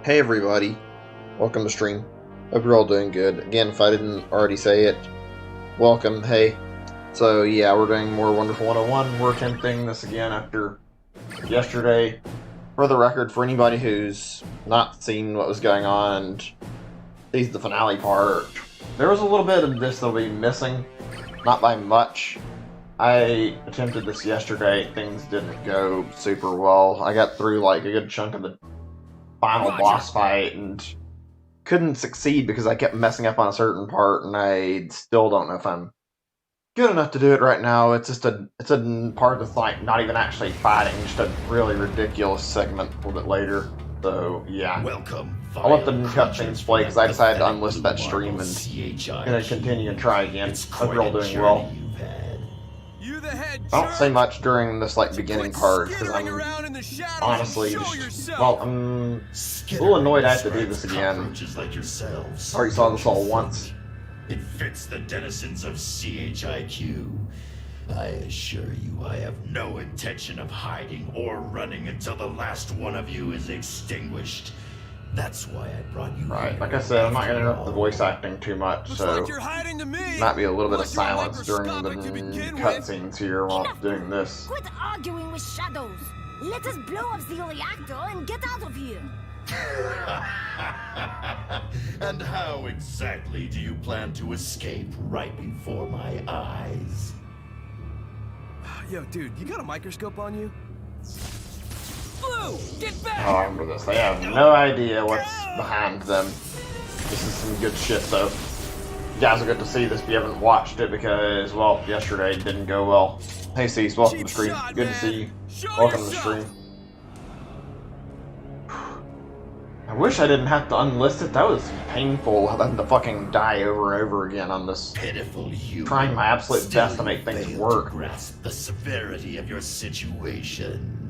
Hey everybody, welcome to stream. Hope you're all doing good. Again, if I didn't already say it, welcome, hey. So yeah, we're doing more Wonderful 101. We're attempting this again after yesterday. For the record, for anybody who's not seen what was going on and sees the finale part, there was a little bit of this that'll be missing, not by much. I attempted this yesterday, things didn't go super well. I got through like a good chunk of the final boss fight and couldn't succeed because I kept messing up on a certain part, and I still don't know if I'm good enough to do it right now. It's just a part that's like not even actually fighting, just a really ridiculous segment a little bit later. So yeah, I'll let the cutscenes play because I decided to unlist that stream and gonna continue and try again. Hope you're all doing well. I don't say much during this like beginning part because I'm honestly just, well, I'm a little annoyed I have to do this again. I already saw this all once. It fits the denizens of CHIQ. I assure you I have no intention of hiding or running until the last one of you is extinguished. That's why I brought you Right, here. like I said, I'm not going to interrupt the voice acting too much, so might be a little bit of silence during the cutscenes here while doing this. Quit arguing with shadows. Let us blow up the reactor and get out of here. And how exactly do you plan to escape right before my eyes? Yo, dude, you got a microscope on you? Blue, get back! Oh, I remember this. They have no idea what's behind them. This is some good shit, though. You guys will get to see this if you haven't watched it because, well, yesterday it didn't go well. Hey, Cease, welcome to the stream. Good to see you. Welcome to the stream. I wish I didn't have to unlist it. That was painful having to fucking die over and over again on this. Pitiful human. Trying my absolute best to make things work. Grasp the severity of your situation.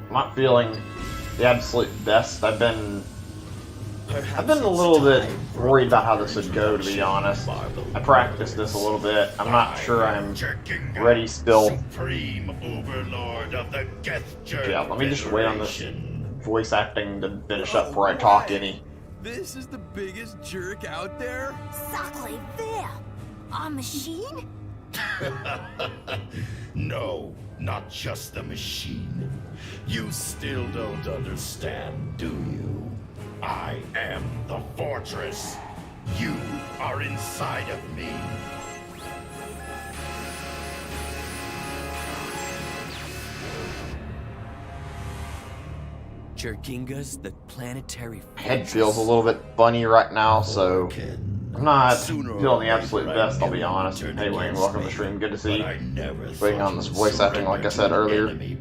I'm not feeling the absolute best. I've been a little bit worried about how this would go, to be honest. I practiced this a little bit. I'm not sure I'm ready still. Supreme overlord of the Yeah, let me just wait on this voice acting to finish up before I talk any. This is the biggest jerk out there? Sacre vert. A machine? No, not just the machine. You still don't understand, do you? I am the fortress. You are inside of me. Jerkinga's the planetary My head feels a little bit funny right now, so I'm not feeling the absolute best, I'll be honest. Hey Wayne, welcome to the stream, good to see you. Waiting on this voice acting like I said earlier. I'll be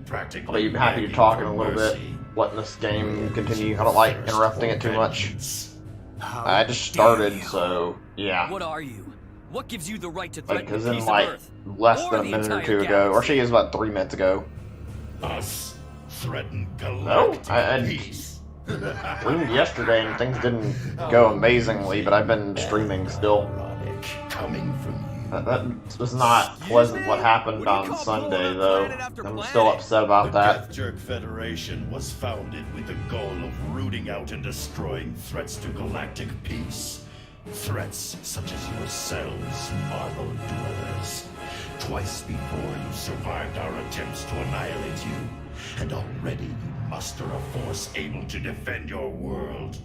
happy to talk in a little bit, letting this game continue. I don't like interrupting it too much. I just started, so yeah. What are you? What gives you the right to Like, threaten as a in piece like of Earth? less Or than a the minute or entire two ago, galaxy? or actually it was about 3 minutes ago. Us threaten No, galactic I peace. streamed yesterday and things didn't go amazingly, but I've been streaming still. Ironic coming from you. That was not pleasant what happened on Sunday, though. I'm still upset about The that. Death Jerk Federation was founded with the goal of rooting out and destroying threats to galactic peace. Threats such as yourselves, Marvel dwellers. Twice before you survived our attempts to annihilate you, and already you muster a force able to defend your world.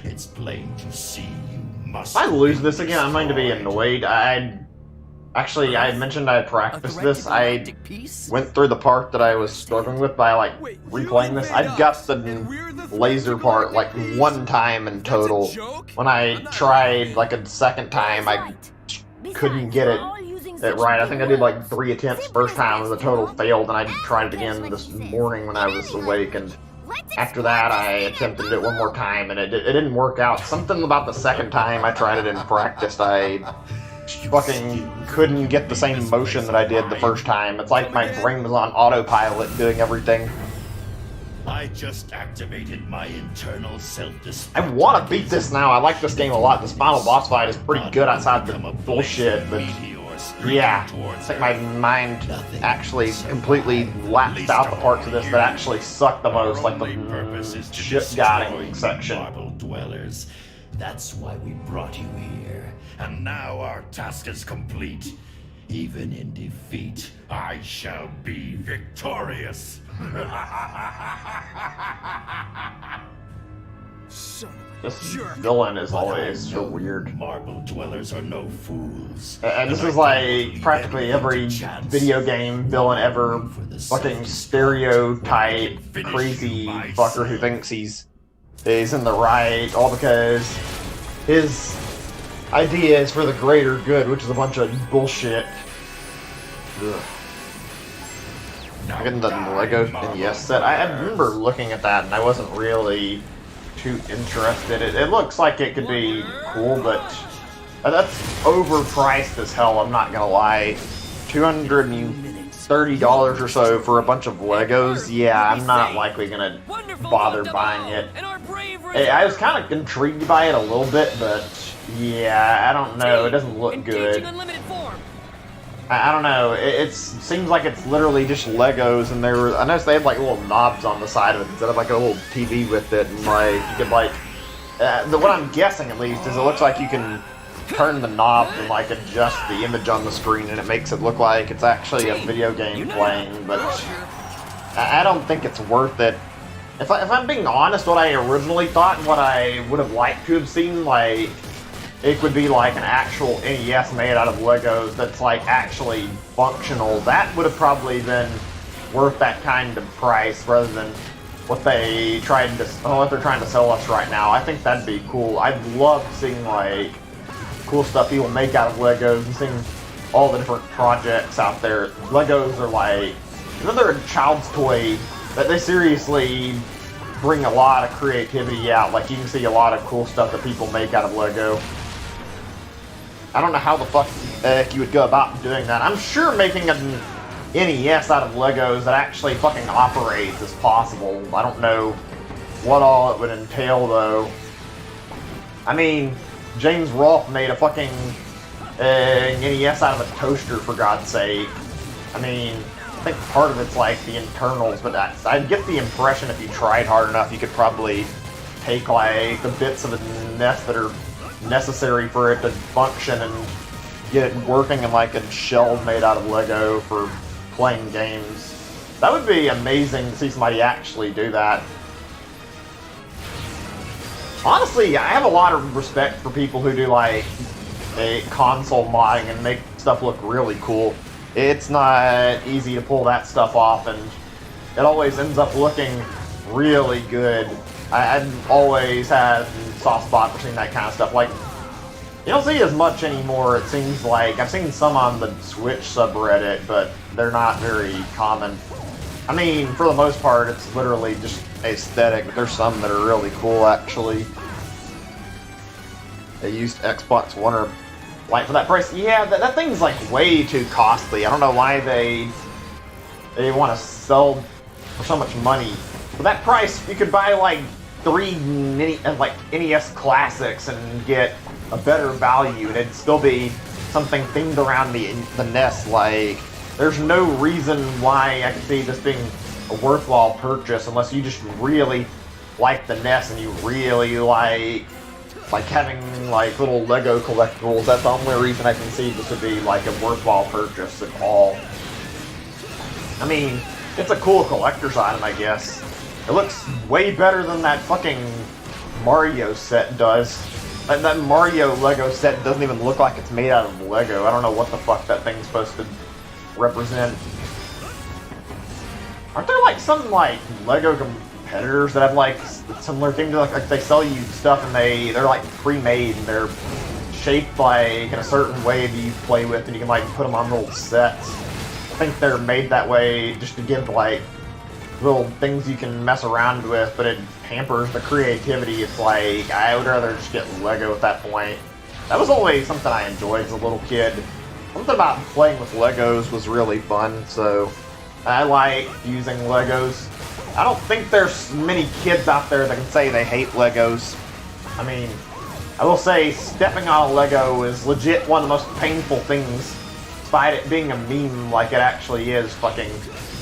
It's plain to see you must. If I lose this again, I'm going to be annoyed. I mentioned I practiced this. I went through the part that I was struggling with by like replaying this. I got the laser part like one time in total. When I tried like a second time, I couldn't get it right. I think I did like 3 attempts first time, and the total failed, and I tried it again this morning when I was awake, and after that I attempted it one more time, and it didn't work out. Something about the second time I tried it and practiced, I fucking couldn't get the same motion that I did the first time. It's like my brain was on autopilot doing everything. I just activated my internal self-destruct. I want to beat this now. I like this game a lot. This final boss fight is pretty good outside the bullshit, but Yeah, towards it's like my mind Nothing actually so completely bad, lapsed least out the of parts of all this here. that actually suck the most, Our like the only purpose is to shit destroy guiding the section. marble dwellers. That's why we brought you here. And now our task is complete. Even in defeat, I shall be victorious. Son of a This jerk. villain is But always I so know weird. Marble dwellers are no fools. And this I is don't like leave practically anything every to chance. video game villain ever, Only for the fucking self-destruct, when I stereotype, can finish crazy you fucker who myself. thinks he's in the right, all because his idea is for the greater good, which is a bunch of bullshit. Ugh. Again, the Lego NES set, I remember looking at that and I wasn't really too interested. It looks like it could be cool, but that's overpriced as hell, I'm not gonna lie. $230 or so for a bunch of Legos, yeah, I'm not likely gonna bother buying it. I was kind of intrigued by it a little bit, but yeah, I don't know, it doesn't look good. I don't know. It seems like it's literally just Legos, and I noticed they have like little knobs on the side of it instead of like a little TV with it, and like you could like. What I'm guessing at least is it looks like you can turn the knob and like adjust the image on the screen, and it makes it look like it's actually a video game playing. But I don't think it's worth it. If I'm being honest, what I originally thought and what I would have liked to have seen, like. It would be like an actual NES made out of Legos that's like actually functional. That would have probably been worth that kind of price rather than what they're trying to sell us right now. I think that'd be cool. I'd love seeing like cool stuff people make out of Legos and seeing all the different projects out there. Legos are like, even though they're a child's toy, that they seriously bring a lot of creativity out. Like you can see a lot of cool stuff that people make out of Lego. I don't know how the fuck you would go about doing that. I'm sure making an NES out of Legos that actually fucking operates is possible. I don't know what all it would entail though. I mean, James Rolfe made a fucking NES out of a toaster, for God's sake. I mean, I think part of it's like the internals, but I get the impression if you tried hard enough, you could probably take like the bits of a NES that are necessary for it to function and get it working in like a shell made out of Lego for playing games. That would be amazing to see somebody actually do that. Honestly, I have a lot of respect for people who do like a console modding and make stuff look really cool. It's not easy to pull that stuff off, and it always ends up looking really good. I've always had a soft spot for seeing that kind of stuff. Like, you don't see as much anymore, it seems like. I've seen some on the Switch subreddit, but they're not very common. I mean, for the most part, it's literally just aesthetic, but there's some that are really cool, actually. They used Xbox One or like for that price. Yeah, that thing's like way too costly. I don't know why they want to sell for so much money. For that price, you could buy like 3 NES classics and get a better value, and it'd still be something themed around the NES. Like, there's no reason why I could see this being a worthwhile purchase unless you just really like the NES and you really like having like little Lego collectibles. That's the only reason I can see this would be like a worthwhile purchase at all. I mean, it's a cool collector's item, I guess. It looks way better than that fucking Mario set does. That Mario Lego set doesn't even look like it's made out of Lego. I don't know what the fuck that thing's supposed to represent. Aren't there like some like Lego competitors that have like similar things? Like they sell you stuff and they're like pre-made and they're shaped like in a certain way that you play with, and you can like put them on little sets. I think they're made that way just to give like little things you can mess around with, but it hampers the creativity. It's like, I would rather just get Lego at that point. That was always something I enjoyed as a little kid. Something about playing with Legos was really fun, so I like using Legos. I don't think there's many kids out there that can say they hate Legos. I mean, I will say stepping on a Lego is legit one of the most painful things despite it being a meme like it actually is fucking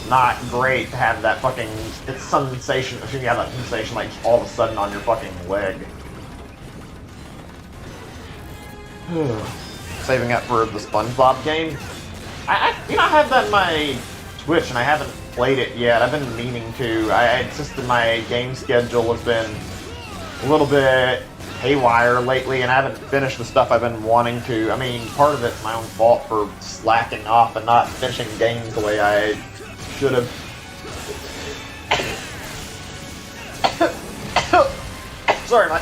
not great to have that fucking, it's sensation, you have that sensation like all of a sudden on your fucking leg. Saving up for the SpongeBob game. I have that in my Switch and I haven't played it yet. I've been meaning to. It's just that my game schedule has been a little bit haywire lately and I haven't finished the stuff I've been wanting to. I mean, part of it's my own fault for slacking off and not finishing games the way I should have. Sorry, my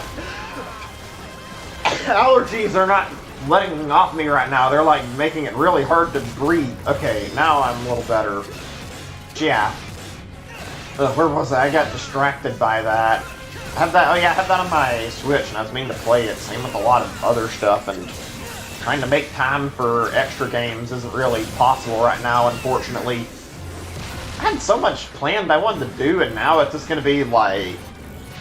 allergies are not letting off me right now. They're like making it really hard to breathe. Okay, now I'm a little better. Yeah. Where was I? I got distracted by that. I have that. Oh yeah, I have that on my Switch, and I was meaning to play it. Same with a lot of other stuff, and trying to make time for extra games isn't really possible right now, unfortunately. I had so much planned I wanted to do, and now it's just going to be like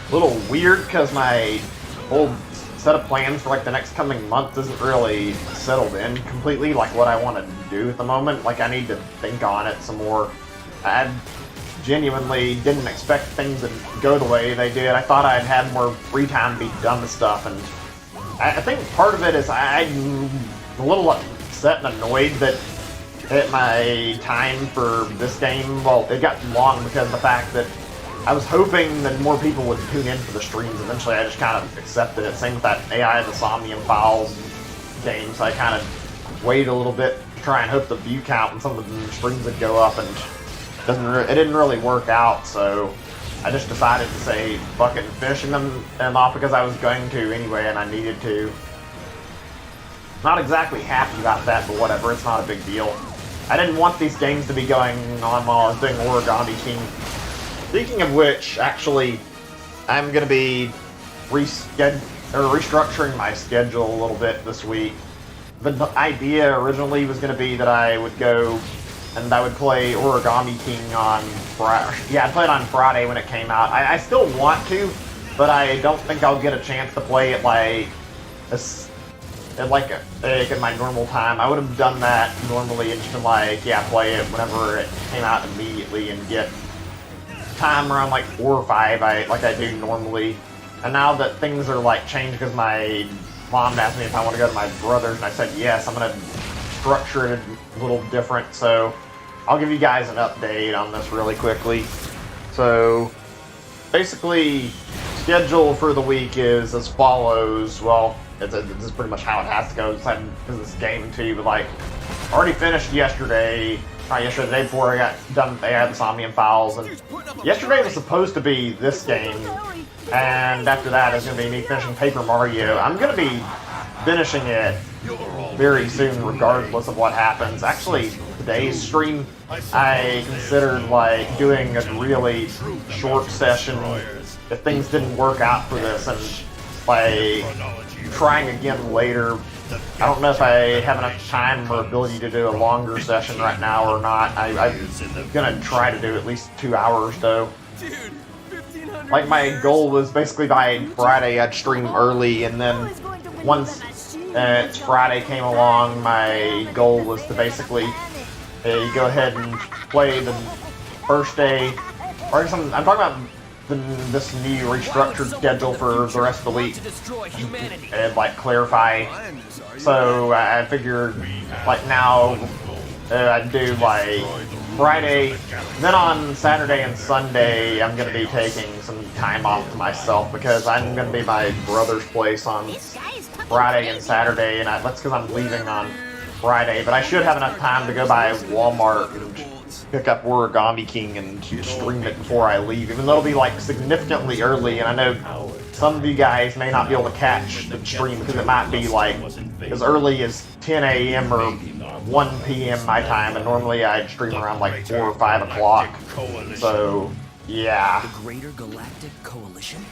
a little weird because my whole set of plans for like the next coming month isn't really settled in completely, like what I want to do at the moment. Like I need to think on it some more. I genuinely didn't expect things to go the way they did. I thought I'd had more free time to be done with stuff, and I think part of it is I'm a little upset and annoyed that my time for this game, well, it got long because of the fact that I was hoping that more people would tune in for the streams. Eventually, I just kind of accepted it. Same with that AI, the Somnium Files game. So I kind of waited a little bit to try and hope the view count and some of the streams would go up, and it didn't really work out. So I just decided to say fuck it and finishing them off because I was going to anyway, and I needed to. Not exactly happy about that, but whatever. It's not a big deal. I didn't want these games to be going on while I was doing Origami King. Speaking of which, actually, I'm going to be restructuring my schedule a little bit this week. The idea originally was going to be that I would go and I would play Origami King on Friday. Yeah, I played on Friday when it came out. I still want to, but I don't think I'll get a chance to play it in my normal time. I would have done that normally and just been like, yeah, play it whenever it came out immediately and get time around like 4 or 5 like I do normally. And now that things are like changed because my mom asked me if I want to go to my brother's and I said yes, I'm going to structure it a little different. So I'll give you guys an update on this really quickly. So basically, schedule for the week is as follows. Well, this is pretty much how it has to go because this game too, but like already finished yesterday. Not yesterday, the day before I got done with AI, the Somnium Files, and yesterday was supposed to be this game, and after that is going to be me finishing Paper Mario. I'm going to be finishing it very soon, regardless of what happens. Actually, today's stream, I considered like doing a really short session if things didn't work out for this, and like trying again later. I don't know if I have enough time or ability to do a longer session right now or not. I'm gonna try to do at least 2 hours though. Like my goal was basically by Friday I'd stream early, and then once Friday came along, my goal was to basically go ahead and play the first day. Or I'm talking about this new restructured schedule for the rest of the week and like clarify. So I figured like now I'd do like Friday, then on Saturday and Sunday I'm going to be taking some time off to myself because I'm going to be at my brother's place on Friday and Saturday, and that's because I'm leaving on Friday, but I should have enough time to go by Walmart and pick up Origami King and stream it before I leave, even though it'll be like significantly early, and I know some of you guys may not be able to catch the stream because it might be like as early as 10 a.m. or 1 p.m. my time, and normally I'd stream around like 4 or 5 o'clock. So yeah, The Greater Galactic Coalition?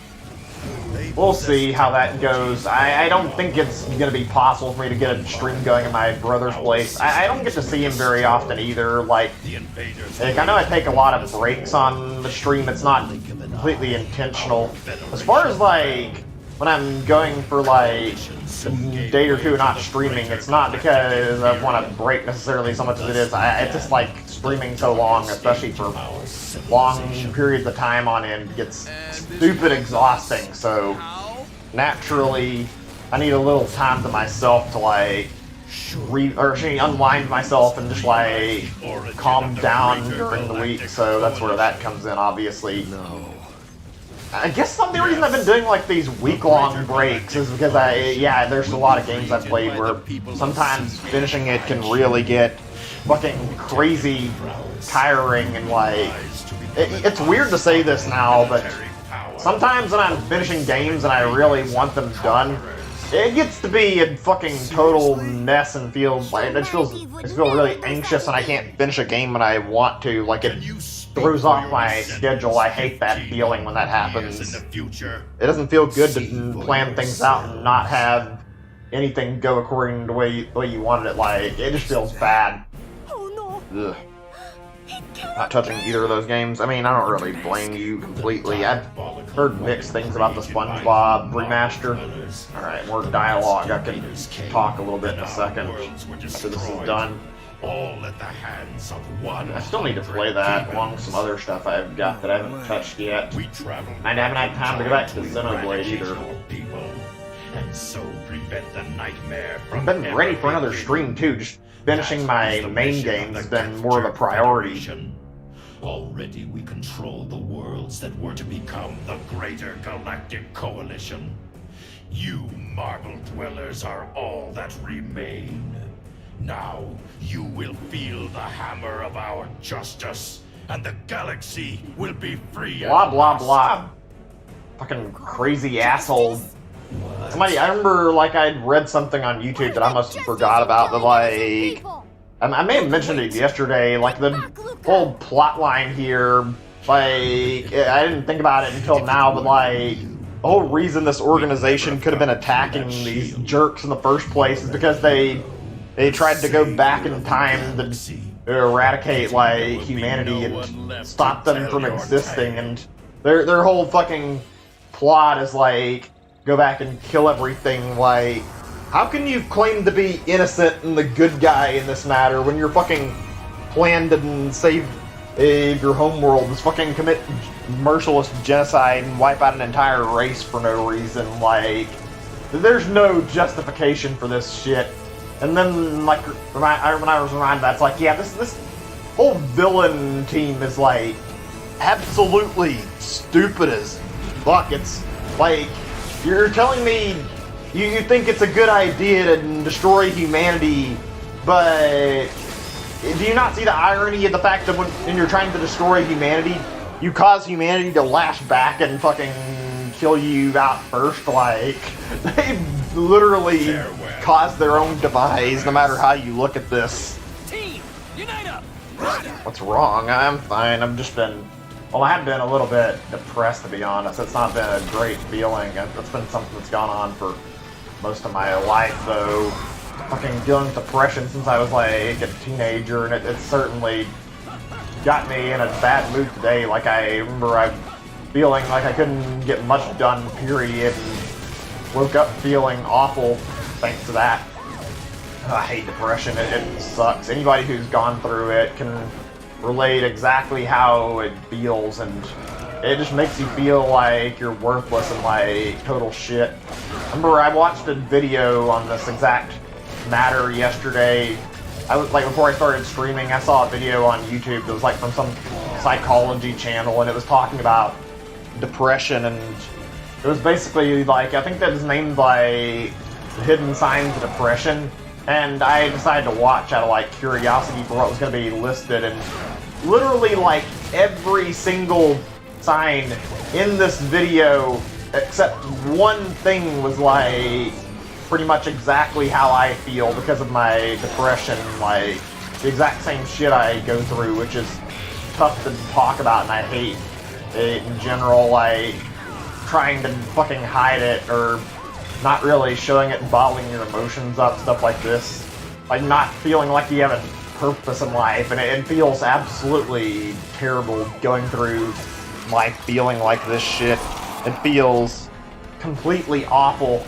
we'll see how that goes. I don't think it's going to be possible for me to get a stream going at my brother's place. I don't get to see him very often either. Like I know I take a lot of breaks on the stream. It's not completely intentional. As far as like when I'm going for like a day or two not streaming, it's not because I want to break necessarily so much as it is. I just like streaming so long, especially for long periods of time on end, gets stupid exhausting. So naturally, I need a little time to myself to like unwind myself and just like calm down during the week. So that's where that comes in, obviously. I guess some of the reason I've been doing like these week-long breaks is because there's a lot of games I've played where sometimes finishing it can really get fucking crazy tiring and like, it's weird to say this now, but sometimes when I'm finishing games and I really want them done, it gets to be a fucking total mess and feels like, I feel really anxious and I can't finish a game when I want to, like it throws off my schedule. I hate that feeling when that happens. It doesn't feel good to plan things out and not have anything go according to the way you wanted it. Like, it just feels bad. Oh Ugh. no. Not touching either of those games. I mean, I don't really blame you completely. I've heard mixed things about the SpongeBob remaster. Alright, more dialogue. I can talk a little bit in a second after this is done. All at the hands of one. I still need to play that along with some other stuff I've got that I haven't touched yet. I haven't had time to go back to Xenoblade either. And so prevent the nightmare I've been ready for another stream too. Just finishing my main game has been more of a priority. Already we control the worlds that were to become the greater galactic coalition. You marble dwellers are all that remain. Now you will feel the hammer of our justice, and the galaxy will be free. Blah blah blah. Fucking crazy asshole. Somebody, I remember like I'd read something on YouTube that I must have forgot about, but like, I may have mentioned it yesterday, like the whole plot line here, like, I didn't think about it until now, but like, the whole reason this organization could have been attacking these jerks in the first place is because they tried to go back in time to eradicate, like, humanity and stop them from existing, and their whole fucking plot is like, go back and kill everything. Like, how can you claim to be innocent and the good guy in this matter when your fucking plan to save your homeworld is fucking commit merciless genocide and wipe out an entire race for no reason? Like, there's no justification for this shit. And then, like, when I was reminded that, it's like, yeah, this whole villain team is, like, absolutely stupid as fuck. It's like, you're telling me you think it's a good idea to destroy humanity, but do you not see the irony of the fact that when you're trying to destroy humanity, you cause humanity to lash back and fucking kill you out first? Like, they literally caused their own demise, no matter how you look at this. Team, unite up! What's wrong? I'm fine. I've just been... Well, I have been a little bit depressed, to be honest. It's not been a great feeling. It's been something that's gone on for most of my life, though. Fucking dealing with depression since I was, like, a teenager, and it certainly got me in a bad mood today. Like, I remember I'm feeling like I couldn't get much done, period, and woke up feeling awful thanks to that. I hate depression. It sucks. Anybody who's gone through it can relate exactly how it feels, and it just makes you feel like you're worthless and like total shit. Remember, I watched a video on this exact matter yesterday. I was like, before I started streaming, I saw a video on YouTube that was like from some psychology channel, and it was talking about depression, and it was basically like, I think that was named like Hidden Signs of Depression. And I decided to watch out of, like, curiosity for what was going to be listed, and literally, like, every single sign in this video, except one thing, was, like, pretty much exactly how I feel because of my depression, like, the exact same shit I go through, which is tough to talk about, and I hate it in general, like, trying to fucking hide it, or not really showing it and bottling your emotions up, stuff like this. Like, not feeling like you have a purpose in life, and it feels absolutely terrible going through life feeling like this shit. It feels completely awful.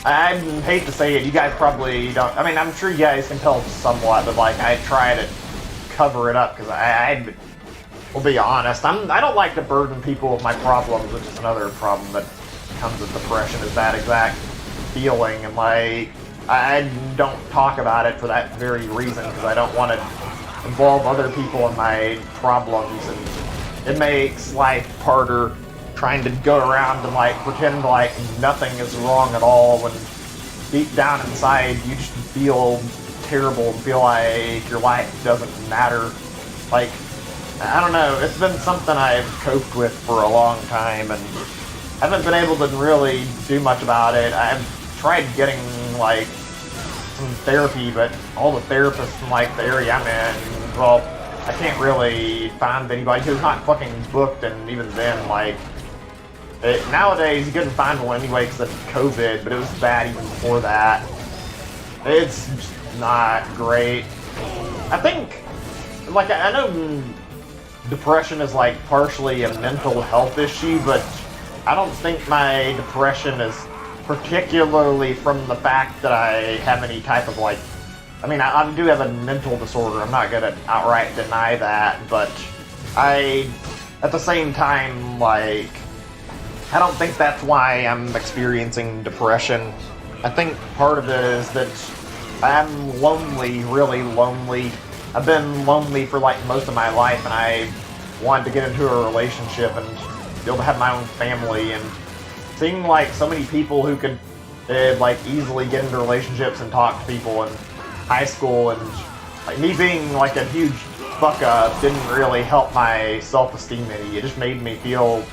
I hate to say it, you guys probably don't. I mean, I'm sure you guys can tell somewhat, but like I try to cover it up because I will be honest. I don't like to burden people with my problems, which is another problem that comes with depression. Is that exact feeling, and like I don't talk about it for that very reason because I don't want to involve other people in my problems, and it makes life harder trying to go around and like pretend like nothing is wrong at all when deep down inside you just feel terrible and feel like your life doesn't matter. Like, I don't know, it's been something I've coped with for a long time and haven't been able to really do much about it. I've tried getting like some therapy, but all the therapists in like the area I'm in, well, I can't really find anybody who's not fucking booked, and even then, like, nowadays you couldn't find one anyway because of COVID, but it was bad even before that. It's just not great. I think, like, I know depression is like partially a mental health issue, but I don't think my depression is particularly from the fact that I have any type of like, I mean, I do have a mental disorder. I'm not gonna outright deny that, but at the same time, like, I don't think that's why I'm experiencing depression. I think part of it is that I'm lonely, really lonely. I've been lonely for like most of my life, and I wanted to get into a relationship and be able to have my own family, and seeing like so many people who could like easily get into relationships and talk to people in high school, and like me being like a huge fuck up didn't really help my self-esteem any. It just made me feel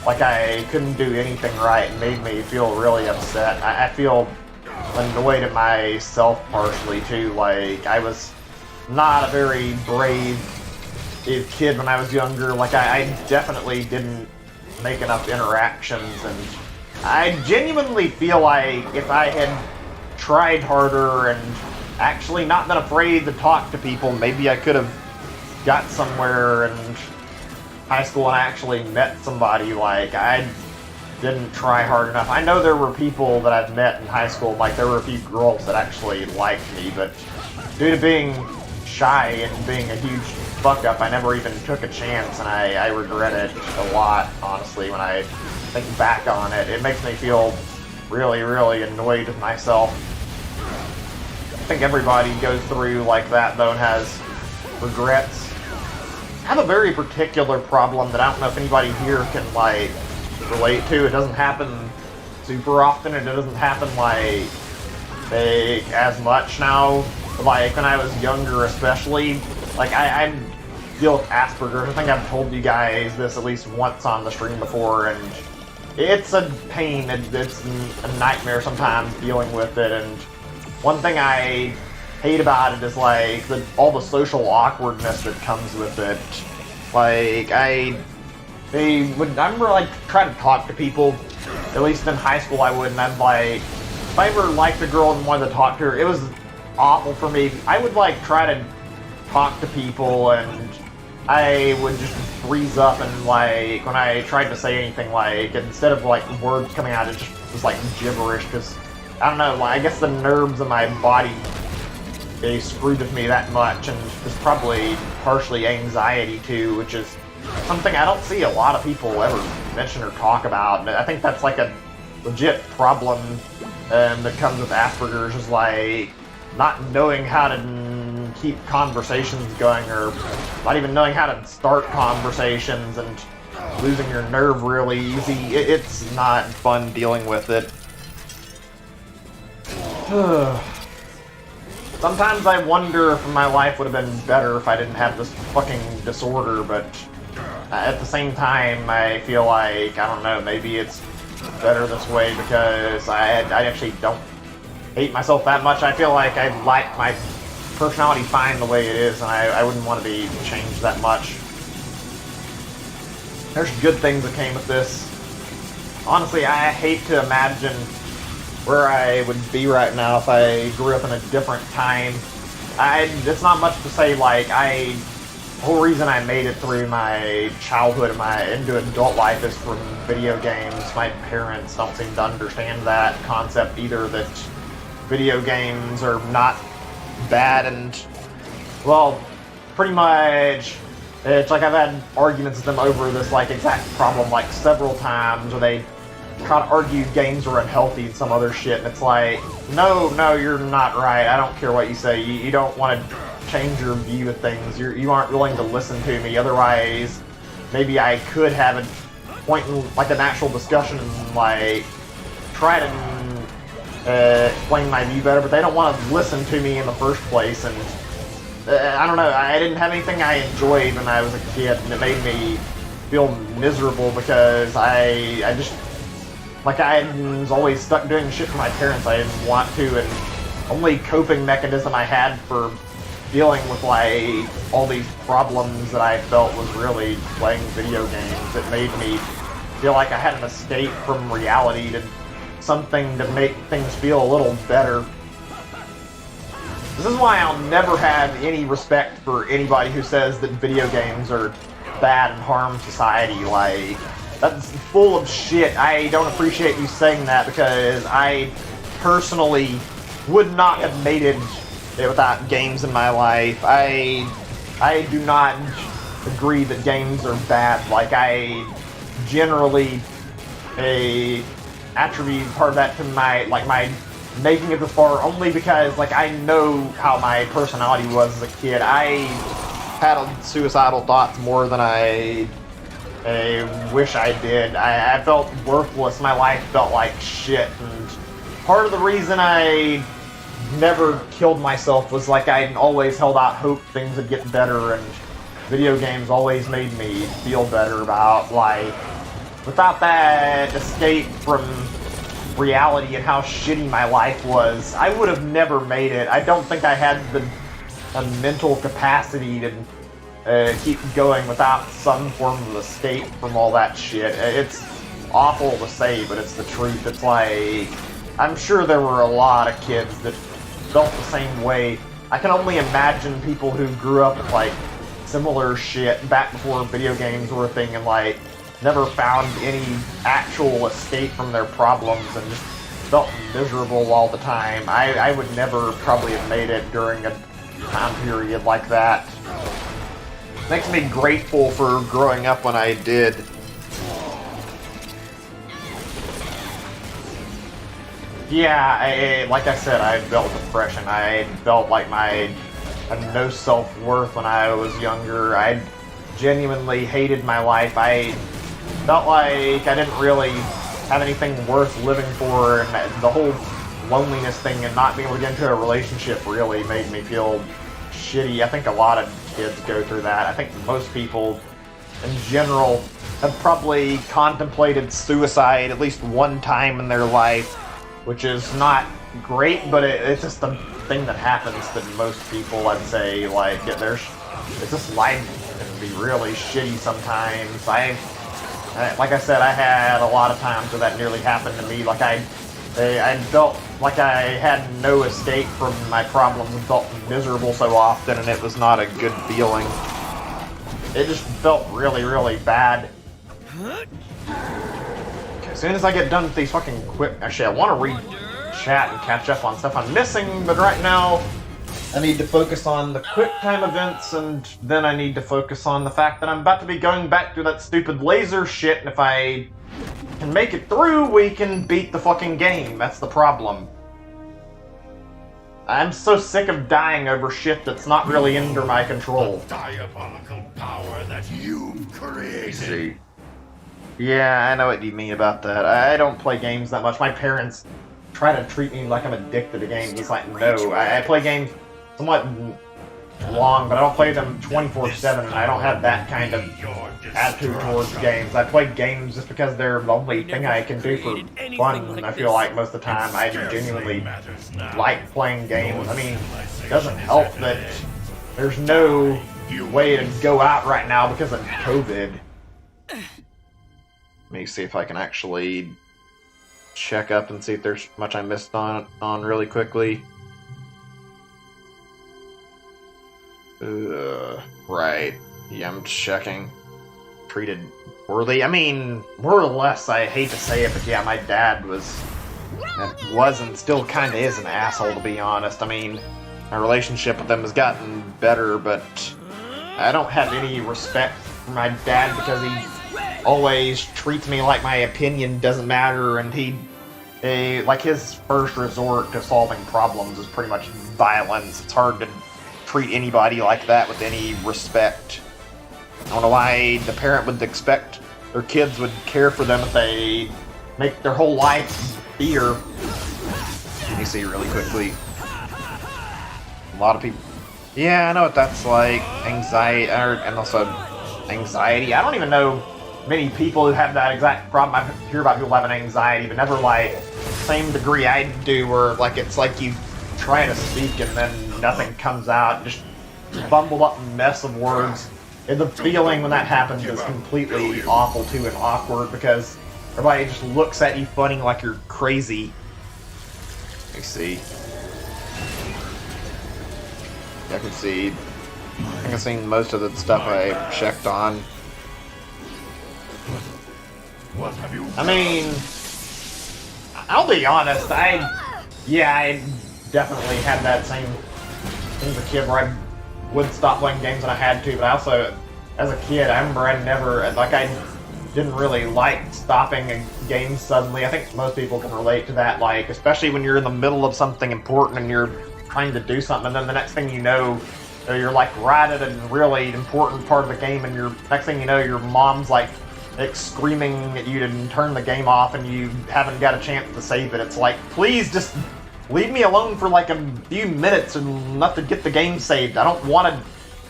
like I couldn't do anything right and made me feel really upset. I feel annoyed at myself partially too. Like, I was not a very brave kid when I was younger. Like, I definitely didn't make enough interactions, and I genuinely feel like if I had tried harder and actually not been afraid to talk to people, maybe I could have got somewhere in high school and actually met somebody. Like, I didn't try hard enough. I know there were people that I've met in high school, like there were a few girls that actually liked me, but due to being shy and being a huge fuck up, I never even took a chance, and I regret it a lot, honestly, when I think back on it. It makes me feel really, really annoyed with myself. I think everybody goes through like that, though, and has regrets. I have a very particular problem that I don't know if anybody here can, like, relate to. It doesn't happen super often, and it doesn't happen, like as much now. But, like, when I was younger especially, like, I deal with Asperger's. I think I've told you guys this at least once on the stream before, and it's a pain. It's a nightmare sometimes dealing with it, and one thing I hate about it is like all the social awkwardness that comes with it. Like, I remember like trying to talk to people, at least in high school I would, and I'd like, if I ever liked a girl and wanted to talk to her, it was awful for me. I would like try to talk to people, and I would just freeze up, and like when I tried to say anything, like instead of like words coming out, it just was like gibberish, because I don't know, like, I guess the nerves in my body, they screwed with me that much, and there's probably partially anxiety too, which is something I don't see a lot of people ever mention or talk about. And I think that's like a legit problem that comes with Asperger's, is like not knowing how to keep conversations going, or not even knowing how to start conversations, and losing your nerve really easy. It's not fun dealing with it. Sometimes I wonder if my life would have been better if I didn't have this fucking disorder, but at the same time, I feel like, I don't know, maybe it's better this way because I actually don't hate myself that much. I feel like I like my personality fine the way it is, and I wouldn't want to be changed that much. There's good things that came with this. Honestly, I hate to imagine where I would be right now if I grew up in a different time. It's not much to say, like, I whole reason I made it through my childhood and my into adult life is from video games. My parents don't seem to understand that concept either, that video games are not bad, and, well, pretty much, it's like I've had arguments with them over this, like, exact problem, like, several times, where they try to argue games are unhealthy and some other shit, and it's like, no, you're not right. I don't care what you say. You don't want to change your view of things. You aren't willing to listen to me. Otherwise, maybe I could have a point in, like, an actual discussion and, like, try to explain my view better, but they don't want to listen to me in the first place, and I don't know, I didn't have anything I enjoyed when I was a kid, and it made me feel miserable because I just, like, I was always stuck doing shit for my parents I didn't want to, and only coping mechanism I had for dealing with, like, all these problems that I felt was really playing video games. It made me feel like I had an escape from reality, to something to make things feel a little better. This is why I'll never have any respect for anybody who says that video games are bad and harm society. Like, that's full of shit. I don't appreciate you saying that, because I personally would not have made it without games in my life. I do not agree that games are bad. Like, I generally attribute part of that to my making it this far only because, like, I know how my personality was as a kid. I had suicidal thoughts more than I wish I did. I felt worthless. My life felt like shit, and part of the reason I never killed myself was, like, I always held out hope things would get better, and video games always made me feel better about life. Without that escape from reality and how shitty my life was, I would have never made it. I don't think I had the mental capacity to keep going without some form of escape from all that shit. It's awful to say, but it's the truth. It's like, I'm sure there were a lot of kids that felt the same way. I can only imagine people who grew up with, like, similar shit back before video games were a thing, and, like, never found any actual escape from their problems and just felt miserable all the time. I would never probably have made it during a time period like that. Makes me grateful for growing up when I did. Yeah, like I said, I felt depression. I felt like I had no self-worth when I was younger. I genuinely hated my life. I felt like I didn't really have anything worth living for, and the whole loneliness thing and not being able to get into a relationship really made me feel shitty. I think a lot of kids go through that. I think most people in general have probably contemplated suicide at least one time in their life, which is not great, but it's just a thing that happens to most people, I'd say. Like, it's just life can be really shitty sometimes. Like I said, I had a lot of times where that nearly happened to me. Like, I felt like I had no escape from my problems and felt miserable so often, and it was not a good feeling. It just felt really, really bad. Okay, as soon as I get done with these fucking actually, I want to read chat and catch up on stuff I'm missing, but right now I need to focus on the quick time events, and then I need to focus on the fact that I'm about to be going back to that stupid laser shit, and if I can make it through, we can beat the fucking game. That's the problem. I'm so sick of dying over shit that's not really under my control. The diabolical power that you've created. See. Yeah, I know what you mean about that. I don't play games that much. My parents try to treat me like I'm addicted to games. It's like, no, I play games somewhat long, but I don't play them 24/7, and I don't have that kind of attitude towards games. I play games just because they're the only thing I can do for fun, and I feel like most of the time I genuinely like playing games. I mean, it doesn't help that there's no way to go out right now because of COVID. Let me see if I can actually check up and see if there's much I missed on really quickly. Right. Yeah, I'm checking. Treated poorly. I mean, more or less, I hate to say it, but yeah, my dad was and still kind of is an asshole, to be honest. I mean, my relationship with him has gotten better, but I don't have any respect for my dad because he always treats me like my opinion doesn't matter, and like his first resort to solving problems is pretty much violence. It's hard to treat anybody like that with any respect. I don't know why the parent would expect their kids would care for them if they make their whole life fear. Can you see really quickly? A lot of people. Yeah, I know what that's like. Anxiety, and also anxiety. I don't even know many people who have that exact problem. I hear about people having anxiety, but never like same degree I do, where like it's like you try to speak and then nothing comes out, just bumbled up mess of words. And the feeling when that happens is completely awful too and awkward because everybody just looks at you funny like you're crazy. Let me see. I can see. I think I've seen most of the stuff I checked on. What have you? I mean, I'll be honest. I definitely had that same thing as a kid where I would stop playing games when I had to, but I also, as a kid, I remember I didn't really like stopping a game suddenly. I think most people can relate to that, like, especially when you're in the middle of something important and you're trying to do something, and then the next thing you know, you're like right at a really important part of the game, and next thing you know, your mom's like screaming at you to turn the game off, and you haven't got a chance to save it. It's like, please just leave me alone for like a few minutes and let to get the game saved. I don't want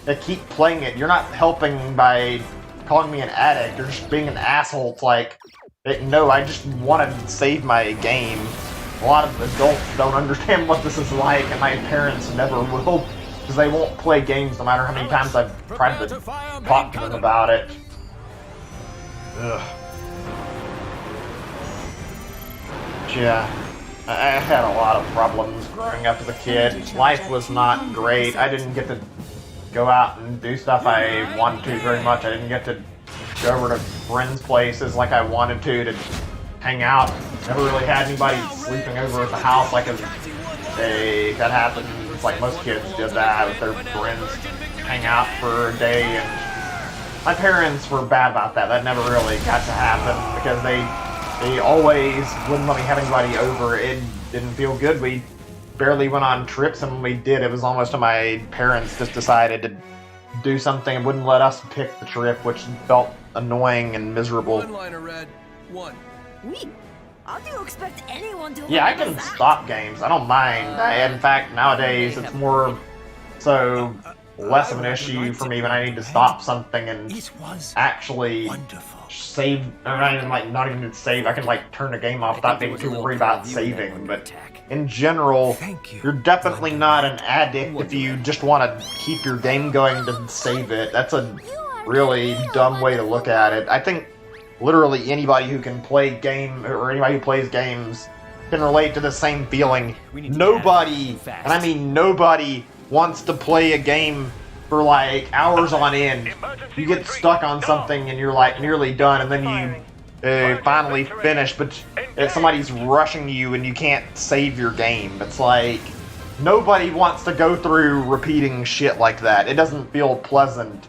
to keep playing it. You're not helping by calling me an addict. You're just being an asshole. It's like, no, I just want to save my game. A lot of adults don't understand what this is like, and my parents never will, because they won't play games no matter how many times I've tried to talk to them about it. Ugh. Yeah. I had a lot of problems growing up as a kid. Life was not great. I didn't get to go out and do stuff I wanted to very much. I didn't get to go over to friends' places like I wanted to hang out. Never really had anybody sleeping over at the house like that happened. It's like most kids did that with their friends, hang out for a day, and my parents were bad about that. That never really got to happen because they always wouldn't let me have anybody over. It didn't feel good. We barely went on trips, and when we did, it was almost to my parents just decided to do something and wouldn't let us pick the trip, which felt annoying and miserable. One-liner, Red. One. Oui. How do you expect anyone to Yeah, I can stop games. I don't mind. In fact, nowadays, it's more so less of an issue for me when I need to stop something and actually save, or not even save. I can like turn the game off without being too worried about saving. But in general, you're definitely not an addict if you just want to keep your game going to save it. That's a really dumb way to look at it. I think literally anybody who can play game, or anybody who plays games, can relate to the same feeling. Nobody, and I mean nobody, wants to play a game for like hours on end. You get stuck on something and you're like nearly done, and then you finally finish, but somebody's rushing you and you can't save your game. It's like, nobody wants to go through repeating shit like that. It doesn't feel pleasant.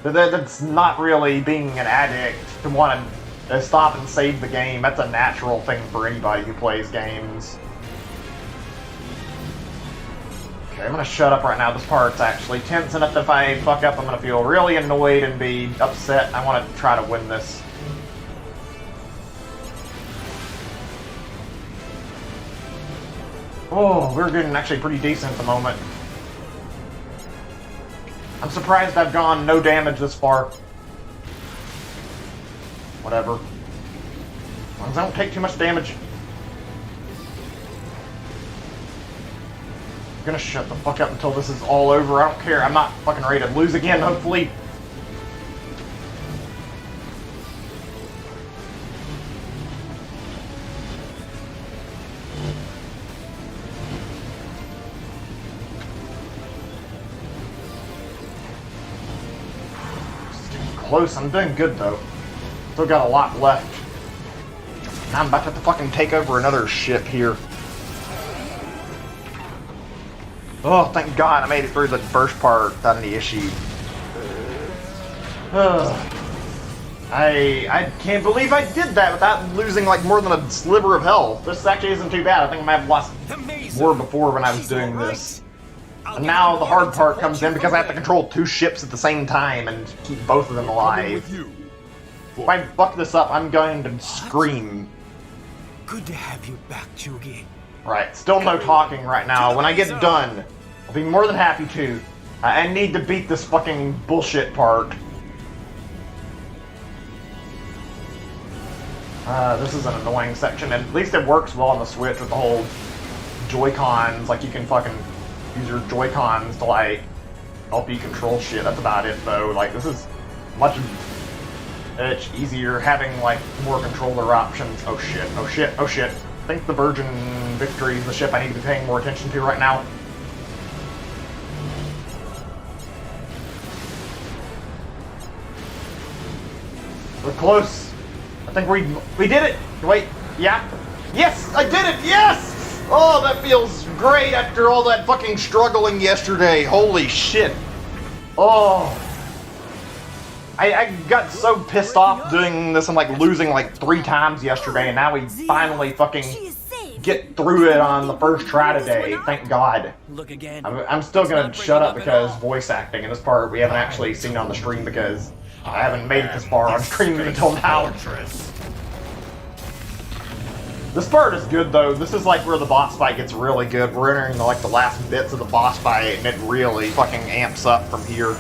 That's not really being an addict to want to stop and save the game. That's a natural thing for anybody who plays games. Okay, I'm gonna shut up right now. This part's actually tense enough that if I fuck up, I'm gonna feel really annoyed and be upset. I want to try to win this. Oh, we're getting actually pretty decent at the moment. I'm surprised I've gone no damage this far. Whatever. As long as I don't take too much damage. I'm gonna shut the fuck up until this is all over. I don't care. I'm not fucking ready to lose again, hopefully. close. I'm doing good, though. Still got a lot left. Now I'm about to have to fucking take over another ship here. Oh, thank God I made it through the first part without any issue. I can't believe I did that without losing like more than a sliver of health. This actually isn't too bad. I think I might have lost more before when I was doing this. And now the hard part comes in because I have to control 2 ships at the same time and keep both of them alive. If I fuck this up, I'm going to scream. Good to have you back, Chugi. Right, still no talking right now. When I get done, I'll be more than happy to. I need to beat this fucking bullshit part. This is an annoying section, and at least it works well on the Switch with the whole Joy-Cons. Like, you can fucking use your Joy-Cons to, like, help you control shit. That's about it, though. Like, this is much easier having, like, more controller options. Oh shit, oh shit, oh shit. I think the Virgin Victory is the ship I need to be paying more attention to right now. We're close. I think we did it. Wait, yeah. Yes, I did it, yes! Oh, that feels great after all that fucking struggling yesterday. Holy shit. Oh. I got so pissed off doing this and like losing like 3 times yesterday, and now we finally fucking get through it on the first try today. Thank God. Look again. I'm still gonna shut up because voice acting in this part we haven't actually seen on the stream because I haven't made it this far on screen until now. This part is good though. This is like where the boss fight gets really good. We're entering like the last bits of the boss fight, and it really fucking amps up from here.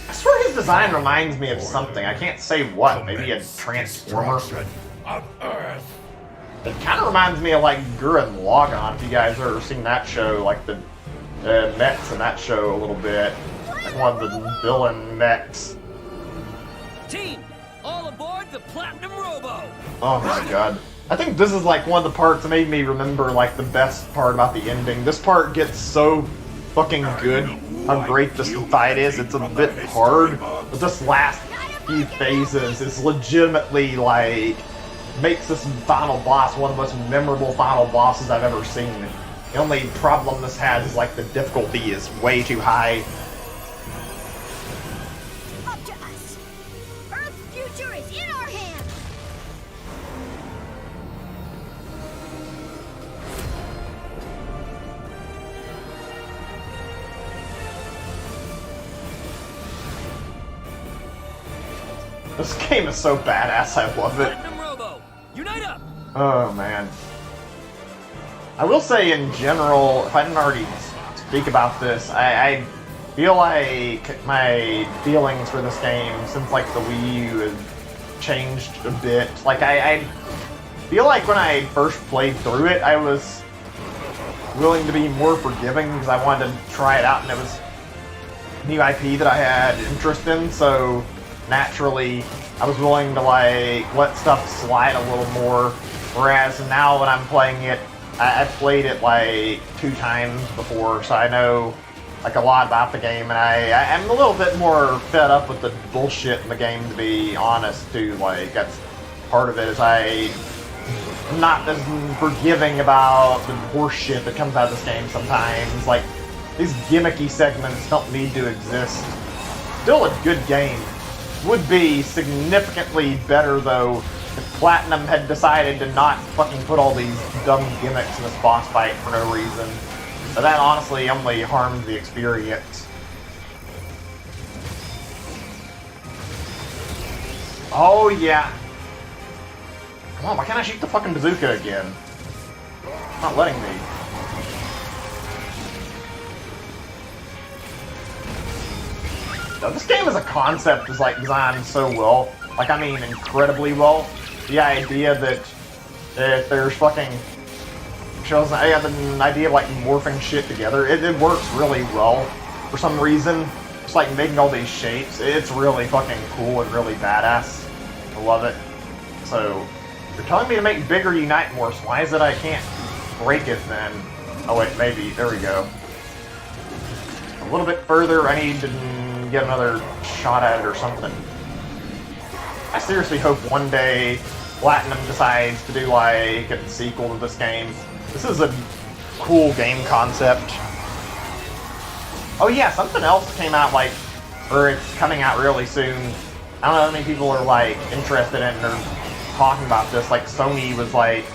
I swear his design reminds me of something. I can't say what. Maybe a transformer. Of Earth. It kind of reminds me of like Gurren Lagann, if you guys have ever seen that show, like the mechs in that show a little bit. Like one of the villain mechs. Team, all aboard the Platinum Robo. Oh my god. I think this is like one of the parts that made me remember like the best part about the ending. This part gets so fucking good, how great this fight is. It's a bit hard, but this last few phases is legitimately like makes this final boss one of the most memorable final bosses I've ever seen. The only problem this has is like the difficulty is way too high. Up to us. Earth's future is in our hands. This game is so badass, I love it. Platinum Robo, unite up. Oh man. I will say in general, if I didn't already speak about this, I feel like my feelings for this game since like the Wii U have changed a bit. Like I feel like when I first played through it, I was willing to be more forgiving because I wanted to try it out and it was new IP that I had interest in, so naturally I was willing to like let stuff slide a little more, whereas now when I'm playing it, I've played it like 2 times before, so I know like a lot about the game, and I'm a little bit more fed up with the bullshit in the game, to be honest too. Like that's part of it, is I'm not as forgiving about the horse shit that comes out of this game sometimes. Like these gimmicky segments don't need to exist. Still a good game. Would be significantly better though if Platinum had decided to not fucking put all these dumb gimmicks in this boss fight for no reason. But that honestly only harmed the experience. Oh yeah. Come on, why can't I shoot the fucking bazooka again? It's not letting me. Now, this game as a concept is like designed so well. Like, I mean, incredibly well. The idea that if there's fucking shows, I have an idea of like morphing shit together. It works really well for some reason. Just like making all these shapes. It's really fucking cool and really badass. I love it. So, you're telling me to make bigger Unite Morphs. Why is it I can't break it then? Oh wait, maybe. There we go. A little bit further. I need to get another shot at it or something. I seriously hope one day Platinum decides to do like a sequel to this game. This is a cool game concept. Oh yeah, something else came out like, or it's coming out really soon. I don't know how many people are like interested in it or talking about this. Like Sony was like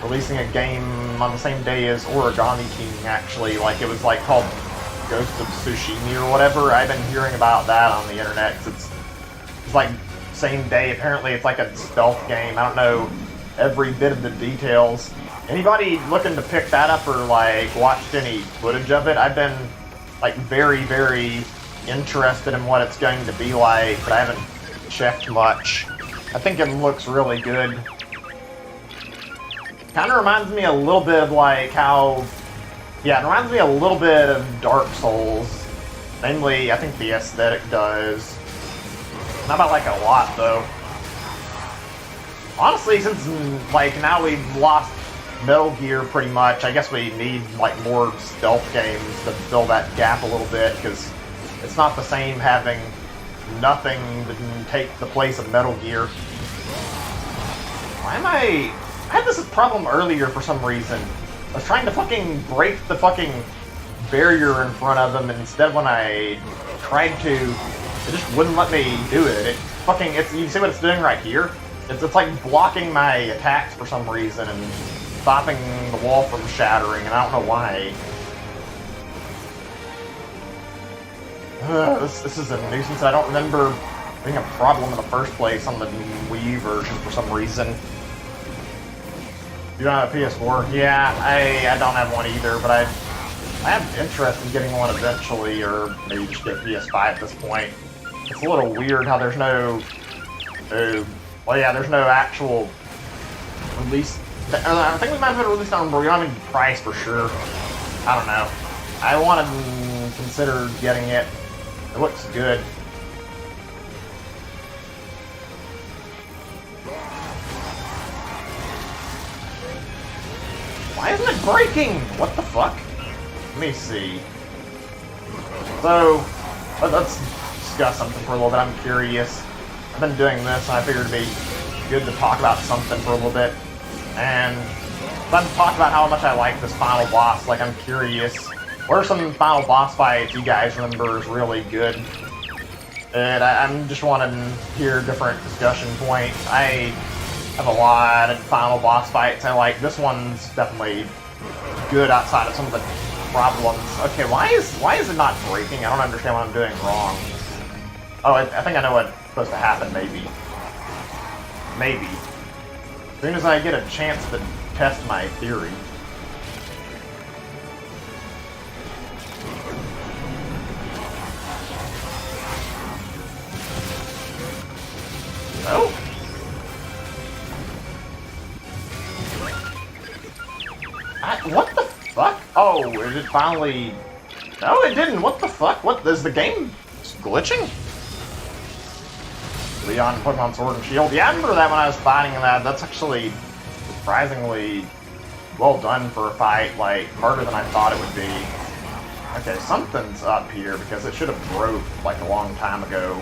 releasing a game on the same day as Origami King actually. Like it was like called Ghost of Tsushima or whatever. I've been hearing about that on the internet 'cause it's like same day. Apparently it's like a stealth game. I don't know every bit of the details. Anybody looking to pick that up or like watched any footage of it? I've been like very, very interested in what it's going to be like, but I haven't checked much. I think it looks really good. Kind of reminds me a little bit of like how, yeah, it reminds me a little bit of Dark Souls. Namely, I think the aesthetic does. Not about like a lot though. Honestly, since like now we've lost Metal Gear pretty much, I guess we need like more stealth games to fill that gap a little bit, because it's not the same having nothing that can take the place of Metal Gear. Why am I had this problem earlier for some reason. I was trying to fucking break the fucking barrier in front of them, and instead when I tried to, it just wouldn't let me do it. It fucking, you see what it's doing right here? It's like blocking my attacks for some reason and stopping the wall from shattering, and I don't know why. This is a nuisance. I don't remember being a problem in the first place on the Wii version for some reason. You don't have a PS4? Yeah, I don't have one either, but I have interest in getting one eventually, or maybe just get a PS5 at this point. It's a little weird how there's no well, yeah, there's no actual release. I think we might have it released on, but we don't have any price for sure. I don't know. I want to consider getting it. It looks good. Why isn't it breaking? What the fuck? Let me see. So, let's discuss something for a little bit. I'm curious. I've been doing this, and I figured it'd be good to talk about something for a little bit. And let's talk about how much I like this final boss. Like, I'm curious. What are some final boss fights you guys remember is really good? And I'm just wanting to hear different discussion points. I have a lot of final boss fights I like. This one's definitely good outside of some of the problems. Okay, why is it not breaking? I don't understand what I'm doing wrong. Oh, I think I know what's supposed to happen, maybe. Maybe. As soon as I get a chance to test my theory. Oh? What the fuck? Oh, is it finally... No, it didn't. What the fuck? What? Is the game glitching? Leon, Pokemon Sword and Shield. Yeah, I remember that when I was fighting that. That's actually surprisingly well done for a fight, like, harder than I thought it would be. Okay, something's up here, because it should have broke, like, a long time ago.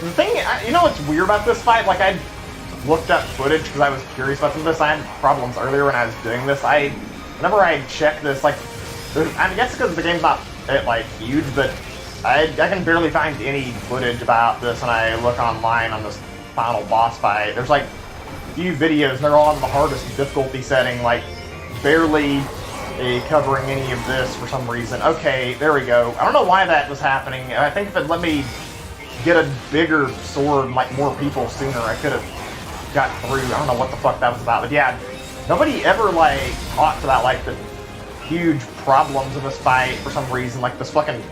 The thing, you know what's weird about this fight? Like, I looked up footage because I was curious about some of this. I had problems earlier when I was doing this. Whenever I checked this, like, I guess because the game's not, like, huge, but I can barely find any footage about this when I look online on this final boss fight. There's, like, a few videos, and they're all on the hardest difficulty setting, like, barely covering any of this for some reason. Okay, there we go. I don't know why that was happening. I think if it let me get a bigger sword, like, more people sooner, I could have got through. I don't know what the fuck that was about, but yeah, nobody ever, like, talked about, like, the huge problems in this fight for some reason, like this fucking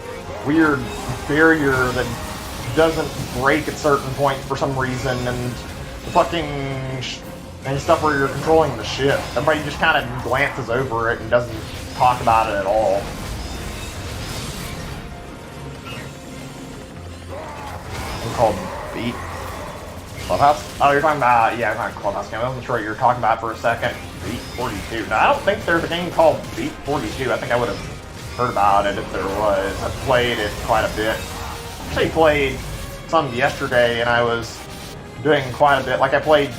weird barrier that doesn't break at certain points for some reason, and the fucking and stuff where you're controlling the ship. Everybody just kind of glances over it and doesn't talk about it at all. called Beat Clubhouse? Oh, you're talking about, yeah, not Clubhouse game. I wasn't sure what you were talking about for a second. Beat 42. No, I don't think there's a game called Beat 42. I think I would have heard about it if there was. I've played it quite a bit. Actually played some yesterday, and I was doing quite a bit. Like, I played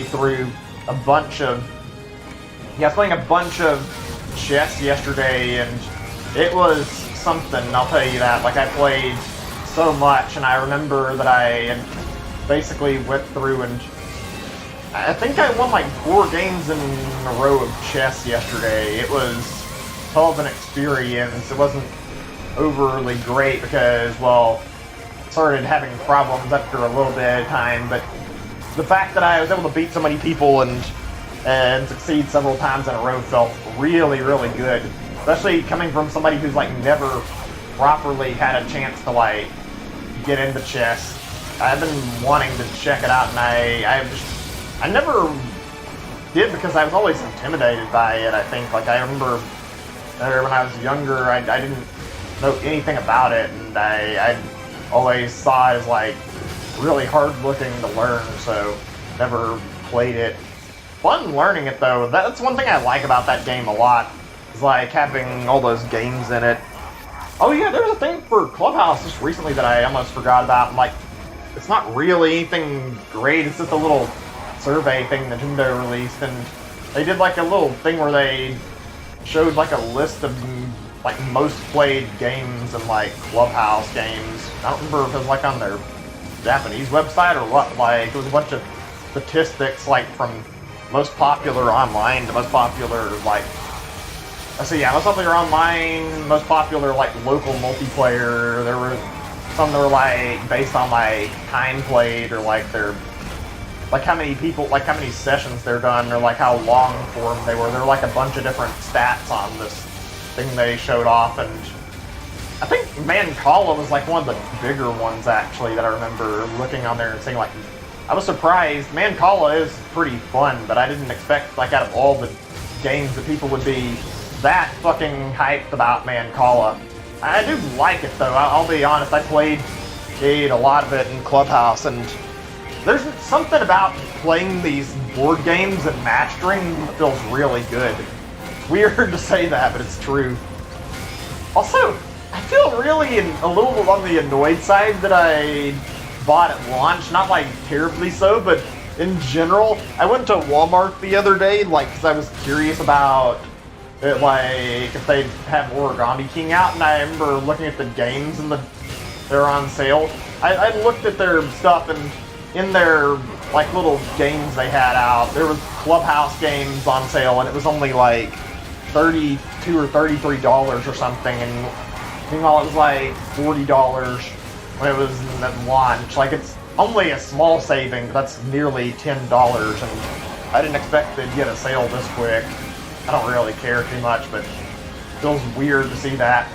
through a bunch of... Yeah, I was playing a bunch of chess yesterday, and it was something, I'll tell you that. Like, I played so much, and I remember that I had basically went through and I think I won like 4 games in a row of chess yesterday. It was hell of an experience. It wasn't overly great because, well, started having problems after a little bit of time, but the fact that I was able to beat so many people and succeed several times in a row felt really, really good. Especially coming from somebody who's like never properly had a chance to like get into chess. I've been wanting to check it out, and I never did because I was always intimidated by it. I think, like, I remember when I was younger, I didn't know anything about it, and I always saw it as like really hard looking to learn, so never played it. Fun learning it though. That's one thing I like about that game a lot. Is like having all those games in it. Oh yeah, there was a thing for Clubhouse just recently that I almost forgot about. And like, it's not really anything great. It's just a little survey thing Nintendo released, and they did like a little thing where they showed like a list of like most played games and like Clubhouse games. I don't remember if it was like on their Japanese website or what. Like, it was a bunch of statistics like from most popular online to most popular like, let's see, yeah, most popular online, most popular like local multiplayer. There were some that were like based on like time played, or like their, like how many people, like how many sessions they're done, or like how long form they were. There were like a bunch of different stats on this thing they showed off, and I think Mancala was like one of the bigger ones actually that I remember looking on there and saying like, I was surprised. Mancala is pretty fun, but I didn't expect, like, out of all the games that people would be that fucking hyped about Mancala. I do like it though, I'll be honest. I played a lot of it in Clubhouse, and there's something about playing these board games and mastering that feels really good. It's weird to say that, but it's true. Also, I feel really a little on the annoyed side that I bought at launch. Not like terribly so, but in general, I went to Walmart the other day, like, because I was curious about it, like if they have Origami King out, and I remember looking at the games and they're on sale. I looked at their stuff, and in their like little games they had out, there was Clubhouse games on sale, and it was only like $32 or $33 or something, and meanwhile it was like $40 when it was at launch. Like, it's only a small saving, but that's nearly $10, and I didn't expect they'd get a sale this quick. I don't really care too much, but it feels weird to see that.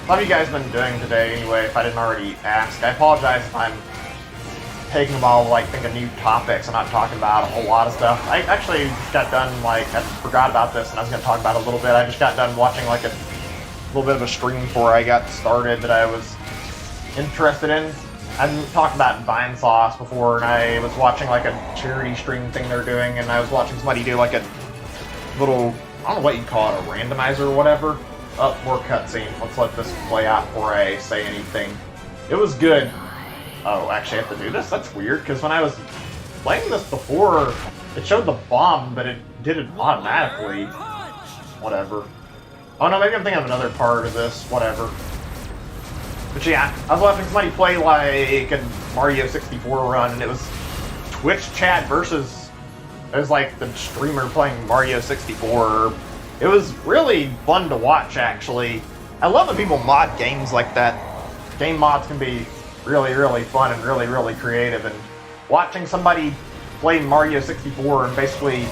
What have you guys been doing today anyway, if I didn't already ask? I apologize if I'm taking them all, like, think of new topics. I'm not talking about a whole lot of stuff. I actually just got done, like, I forgot about this and I was going to talk about it a little bit. I just got done watching, like, a little bit of a stream before I got started that I was interested in. I've talked about Vine Sauce before, and I was watching like a charity stream thing they're doing, and I was watching somebody do like a little, I don't know what you'd call it, a randomizer or whatever. Oh, more cutscene. Let's let this play out before I say anything. It was good. Oh, actually I have to do this? That's weird, because when I was playing this before, it showed the bomb, but it did it automatically. Whatever. Oh no, maybe I'm thinking of another part of this. Whatever. But yeah, I was watching somebody play like a Mario 64 run, and it was Twitch chat versus, it was like the streamer playing Mario 64. It was really fun to watch, actually. I love when people mod games like that. Game mods can be really, really fun and really, really creative, and watching somebody play Mario 64 and basically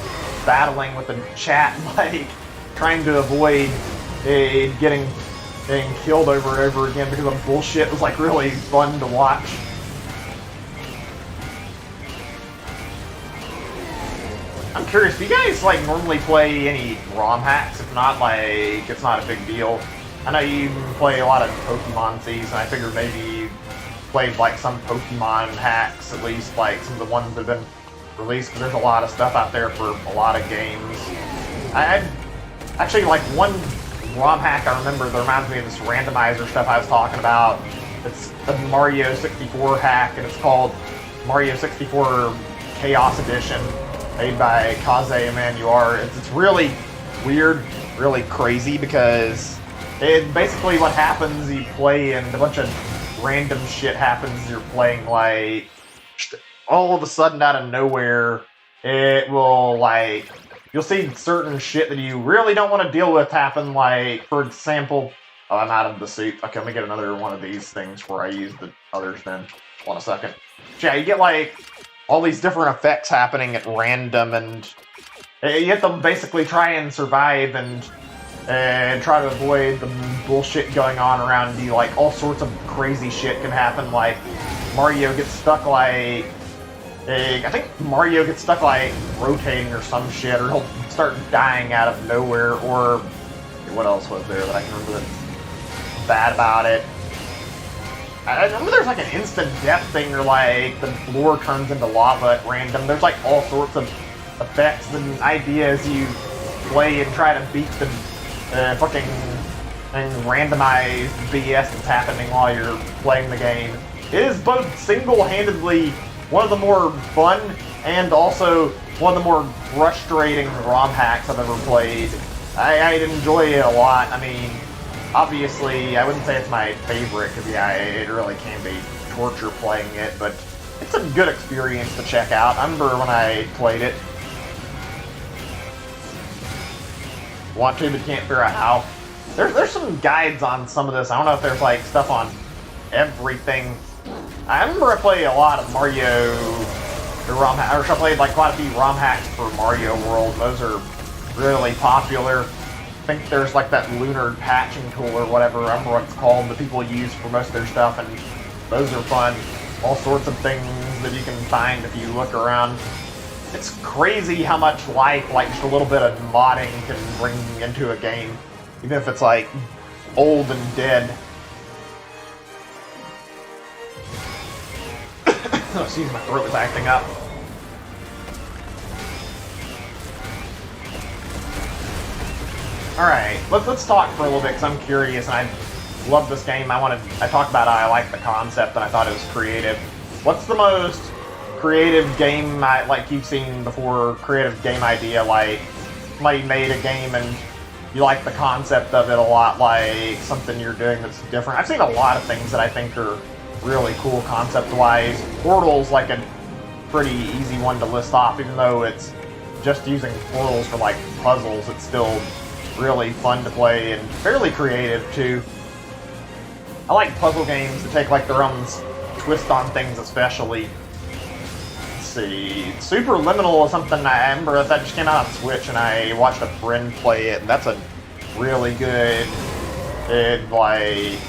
battling with the chat, like trying to avoid getting killed over and over again because of bullshit was like really fun to watch. I'm curious, do you guys like normally play any ROM hacks? If not, like, it's not a big deal. I know you play a lot of Pokemon season. I figured maybe you played like some Pokemon hacks, at least like some of the ones that have been released. Because there's a lot of stuff out there for a lot of games. I actually like one ROM hack I remember that reminds me of this randomizer stuff I was talking about. It's the Mario 64 hack, and it's called Mario 64 Chaos Edition, made by Kaze Emanuar. It's really weird, really crazy, because basically what happens, you play and a bunch of random shit happens. You're playing, like, all of a sudden out of nowhere, it will, like, you'll see certain shit that you really don't want to deal with happen, like, for example, oh, I'm out of the suit. Okay, let me get another one of these things where I use the others then. Hold on a second. Yeah, you get, like, all these different effects happening at random, and you have to basically try and survive and try to avoid the bullshit going on around you. Like, all sorts of crazy shit can happen, like, Mario gets stuck, like, I think Mario gets stuck, like, rotating or some shit, or he'll start dying out of nowhere, or what else was there that I can remember that's bad about it? I remember there's, like, an instant death thing, or, like, the floor turns into lava at random. There's, like, all sorts of effects and ideas you play and try to beat the fucking randomized BS that's happening while you're playing the game. It is both single-handedly one of the more fun and also one of the more frustrating ROM hacks I've ever played. I enjoy it a lot. I mean, obviously, I wouldn't say it's my favorite, because yeah, it really can be torture playing it, but it's a good experience to check out. I remember when I played it. Want to, but can't figure out how. There's some guides on some of this. I don't know if there's like stuff on everything. I remember I played a lot of Mario, or I played like quite a few ROM hacks for Mario World. Those are really popular. I think there's like that lunar patching tool or whatever, I remember what it's called, that people use for most of their stuff, and those are fun. All sorts of things that you can find if you look around. It's crazy how much life, like just a little bit of modding, can bring into a game, even if it's like old and dead. Oh, excuse, my throat was acting up. Alright, let's talk for a little bit, because I'm curious, and I love this game. I talked about how I like the concept, and I thought it was creative. What's the most creative game, like you've seen before, creative game idea, like somebody made a game and you like the concept of it a lot, like something you're doing that's different? I've seen a lot of things that I think are really cool concept-wise. Portal's like a pretty easy one to list off, even though it's just using portals for like puzzles. It's still really fun to play and fairly creative too. I like puzzle games that take like their own twist on things, especially. Let's see, Superliminal is something I remember that just came out on Switch, and I watched a friend play it, and that's a really good like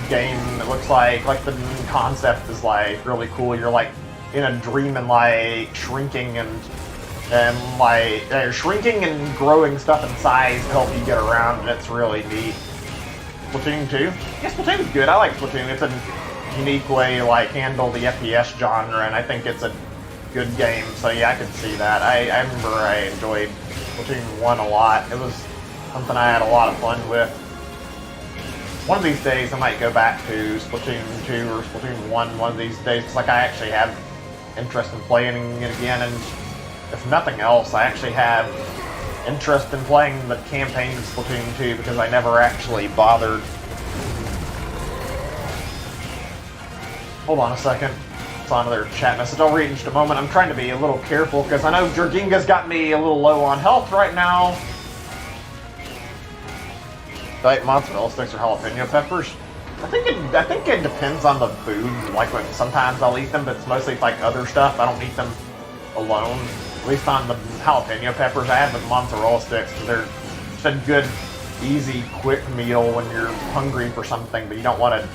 game. It looks like the concept is like really cool. You're like in a dream and like shrinking and like shrinking and growing stuff in size to help you get around, and it's really neat. Splatoon 2? Yeah, Splatoon's good. I like Splatoon. It's a unique way to like handle the FPS genre, and I think it's a good game. So yeah, I could see that. I remember I enjoyed Splatoon 1 a lot. It was something I had a lot of fun with. One of these days I might go back to Splatoon 2 or Splatoon 1 one of these days, because like I actually have interest in playing it again, and if nothing else, I actually have interest in playing the campaign of Splatoon 2, because I never actually bothered. Hold on a second. It's on another chat message. I'll read in just a moment. I'm trying to be a little careful, because I know Jorginga's got me a little low on health right now. Diet mozzarella sticks or jalapeno peppers? I think it depends on the food. Like, sometimes I'll eat them, but it's mostly like other stuff. I don't eat them alone. At least on the jalapeno peppers, I have the mozzarella sticks, because they're just a good, easy, quick meal when you're hungry for something, but you don't want to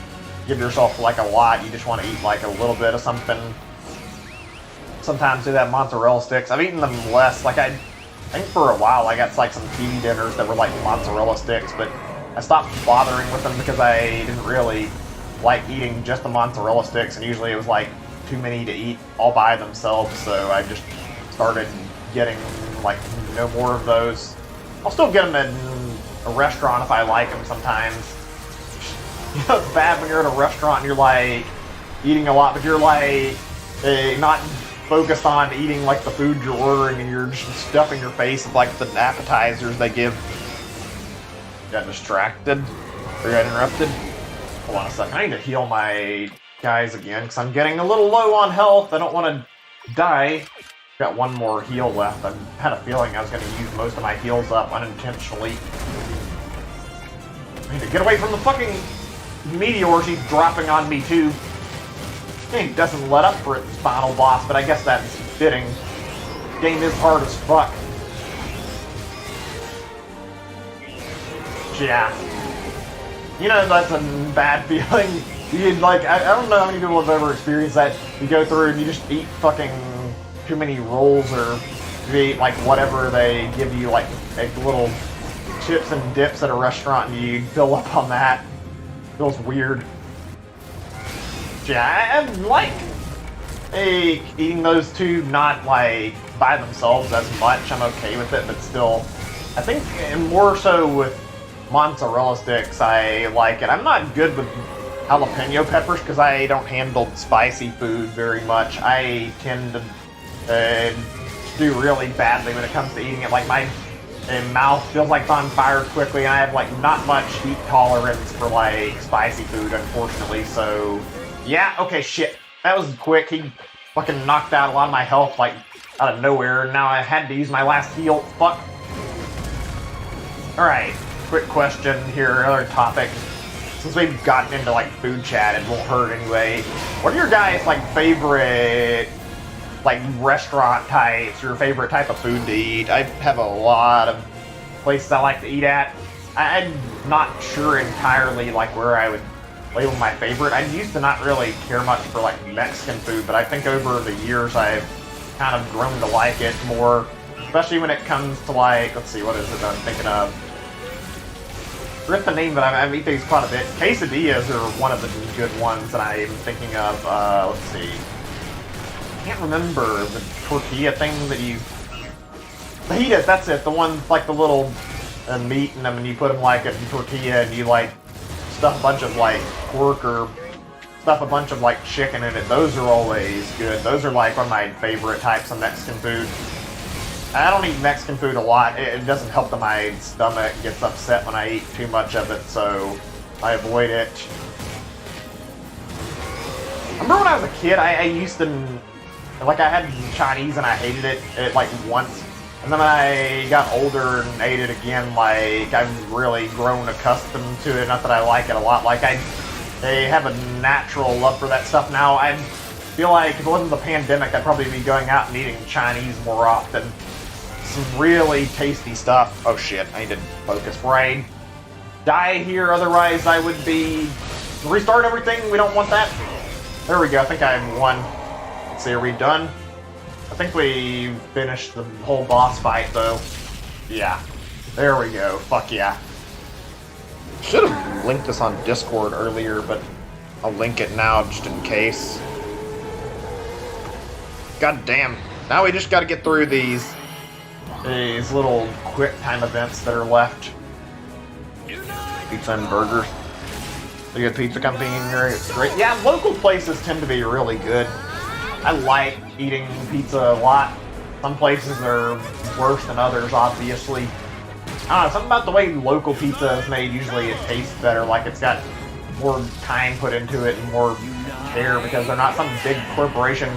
give yourself like a lot. You just want to eat like a little bit of something. Sometimes do that mozzarella sticks. I've eaten them less. Like I think for a while I got like some TV dinners that were like mozzarella sticks, but I stopped bothering with them because I didn't really like eating just the mozzarella sticks, and usually it was like too many to eat all by themselves, so I just started getting like no more of those. I'll still get them in a restaurant if I like them sometimes. You know, it's bad when you're at a restaurant and you're like eating a lot, but you're like not focused on eating like the food you're ordering, and you're just stuffing your face with like the appetizers they give. Got distracted? Or got interrupted? Hold on a second. I need to heal my guys again because I'm getting a little low on health. I don't want to die. Got one more heal left. I had a feeling I was going to use most of my heals up unintentionally. I need to get away from the fucking meteors he's dropping on me too. He doesn't let up for its final boss, but I guess that's fitting. Game is hard as fuck. Yeah. You know, that's a bad feeling. You like, I don't know how many people have ever experienced that. You go through and you just eat fucking too many rolls, or you eat like whatever they give you, like little chips and dips at a restaurant, and you fill up on that. Feels weird. Yeah, I like eating those two, not like by themselves as much. I'm okay with it, but still, I think more so with mozzarella sticks, I like it. I'm not good with jalapeno peppers because I don't handle spicy food very much. I tend to do really badly when it comes to eating it. Like my mouth feels like it's on fire quickly, and I have like not much heat tolerance for like spicy food, unfortunately. So yeah, okay, shit. That was quick. He fucking knocked out a lot of my health like out of nowhere, and now I had to use my last heal. Fuck. Alright, quick question here, another topic. Since we've gotten into like food chat, it won't hurt anyway. What are your guys' like favorite like restaurant types, your favorite type of food to eat? I have a lot of places I like to eat at. I'm not sure entirely like where I would label my favorite. I used to not really care much for like Mexican food, but I think over the years I've kind of grown to like it more, especially when it comes to like, let's see, what is it that I'm thinking of? Forget the name, but I eat these quite a bit. Quesadillas are one of the good ones that I'm thinking of. Let's see. I can't remember the tortilla thing that you... Fajitas, that's it. The ones like the little meat in them, and you put them like in tortilla, and you like stuff a bunch of like pork or stuff a bunch of like chicken in it. Those are always good. Those are like one of my favorite types of Mexican food. I don't eat Mexican food a lot. It doesn't help that my stomach gets upset when I eat too much of it, so I avoid it. I remember when I was a kid, I used to, like, I had Chinese and I hated it like once. And then I got older and ate it again. Like, I've really grown accustomed to it. Not that I like it a lot. Like, I have a natural love for that stuff now. I feel like if it wasn't the pandemic, I'd probably be going out and eating Chinese more often. Some really tasty stuff. Oh shit, I need to focus before I die here, otherwise I would be... Restart everything, we don't want that. There we go, I think I won. Let's see, are we done? I think we finished the whole boss fight though. Yeah, there we go, fuck yeah. Should have linked this on Discord earlier, but I'll link it now just in case. God damn, now we just gotta get through these little quick time events that are left. Pizza and burgers. The good pizza company is great. Yeah, local places tend to be really good. I like eating pizza a lot. Some places are worse than others, obviously. I don't know, something about the way local pizza is made, usually it tastes better, like it's got more time put into it and more care, because they're not some big corporation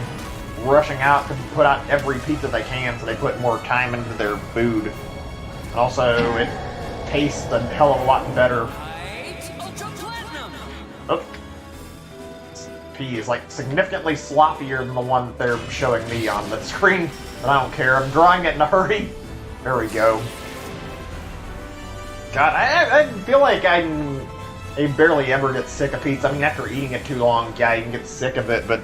rushing out to put out every pizza they can, so they put more time into their food. And also, it tastes a hell of a lot better. Oh. This pea is like significantly sloppier than the one that they're showing me on the screen, but I don't care. I'm drawing it in a hurry. There we go. God, I feel like I barely ever get sick of pizza. I mean, after eating it too long, yeah, you can get sick of it, but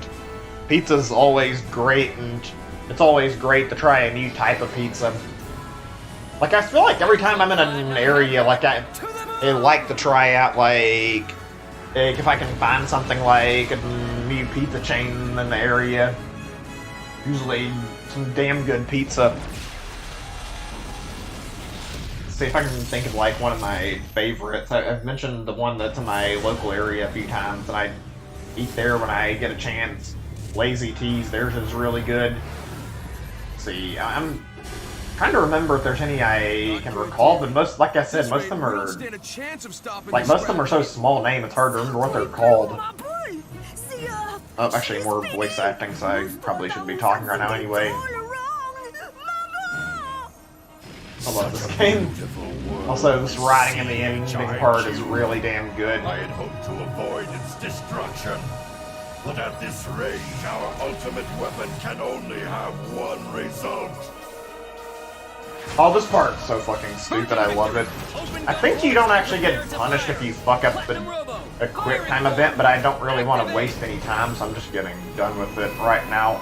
pizza's always great, and it's always great to try a new type of pizza. Like, I feel like every time I'm in an area, like, like to try out like if I can find something like a new pizza chain in the area. Usually some damn good pizza. See if I can think of like one of my favorites. I've mentioned the one that's in my local area a few times, and I eat there when I get a chance. Lazy T's, theirs is really good. Let's see, I'm trying to remember if there's any I can recall, but most, like I said, most of them are like most of them are so small name it's hard to remember what they're called. Oh, actually, more voice acting, so I probably shouldn't be talking right now anyway. I love this game. Also, this riding in the ending part is really damn good. I had hoped to avoid its destruction, but at this range, our ultimate weapon can only have one result. Oh, this part's so fucking stupid, I love it. I think you don't actually get punished if you fuck up a quick time event, but I don't really want to waste any time, so I'm just getting done with it right now.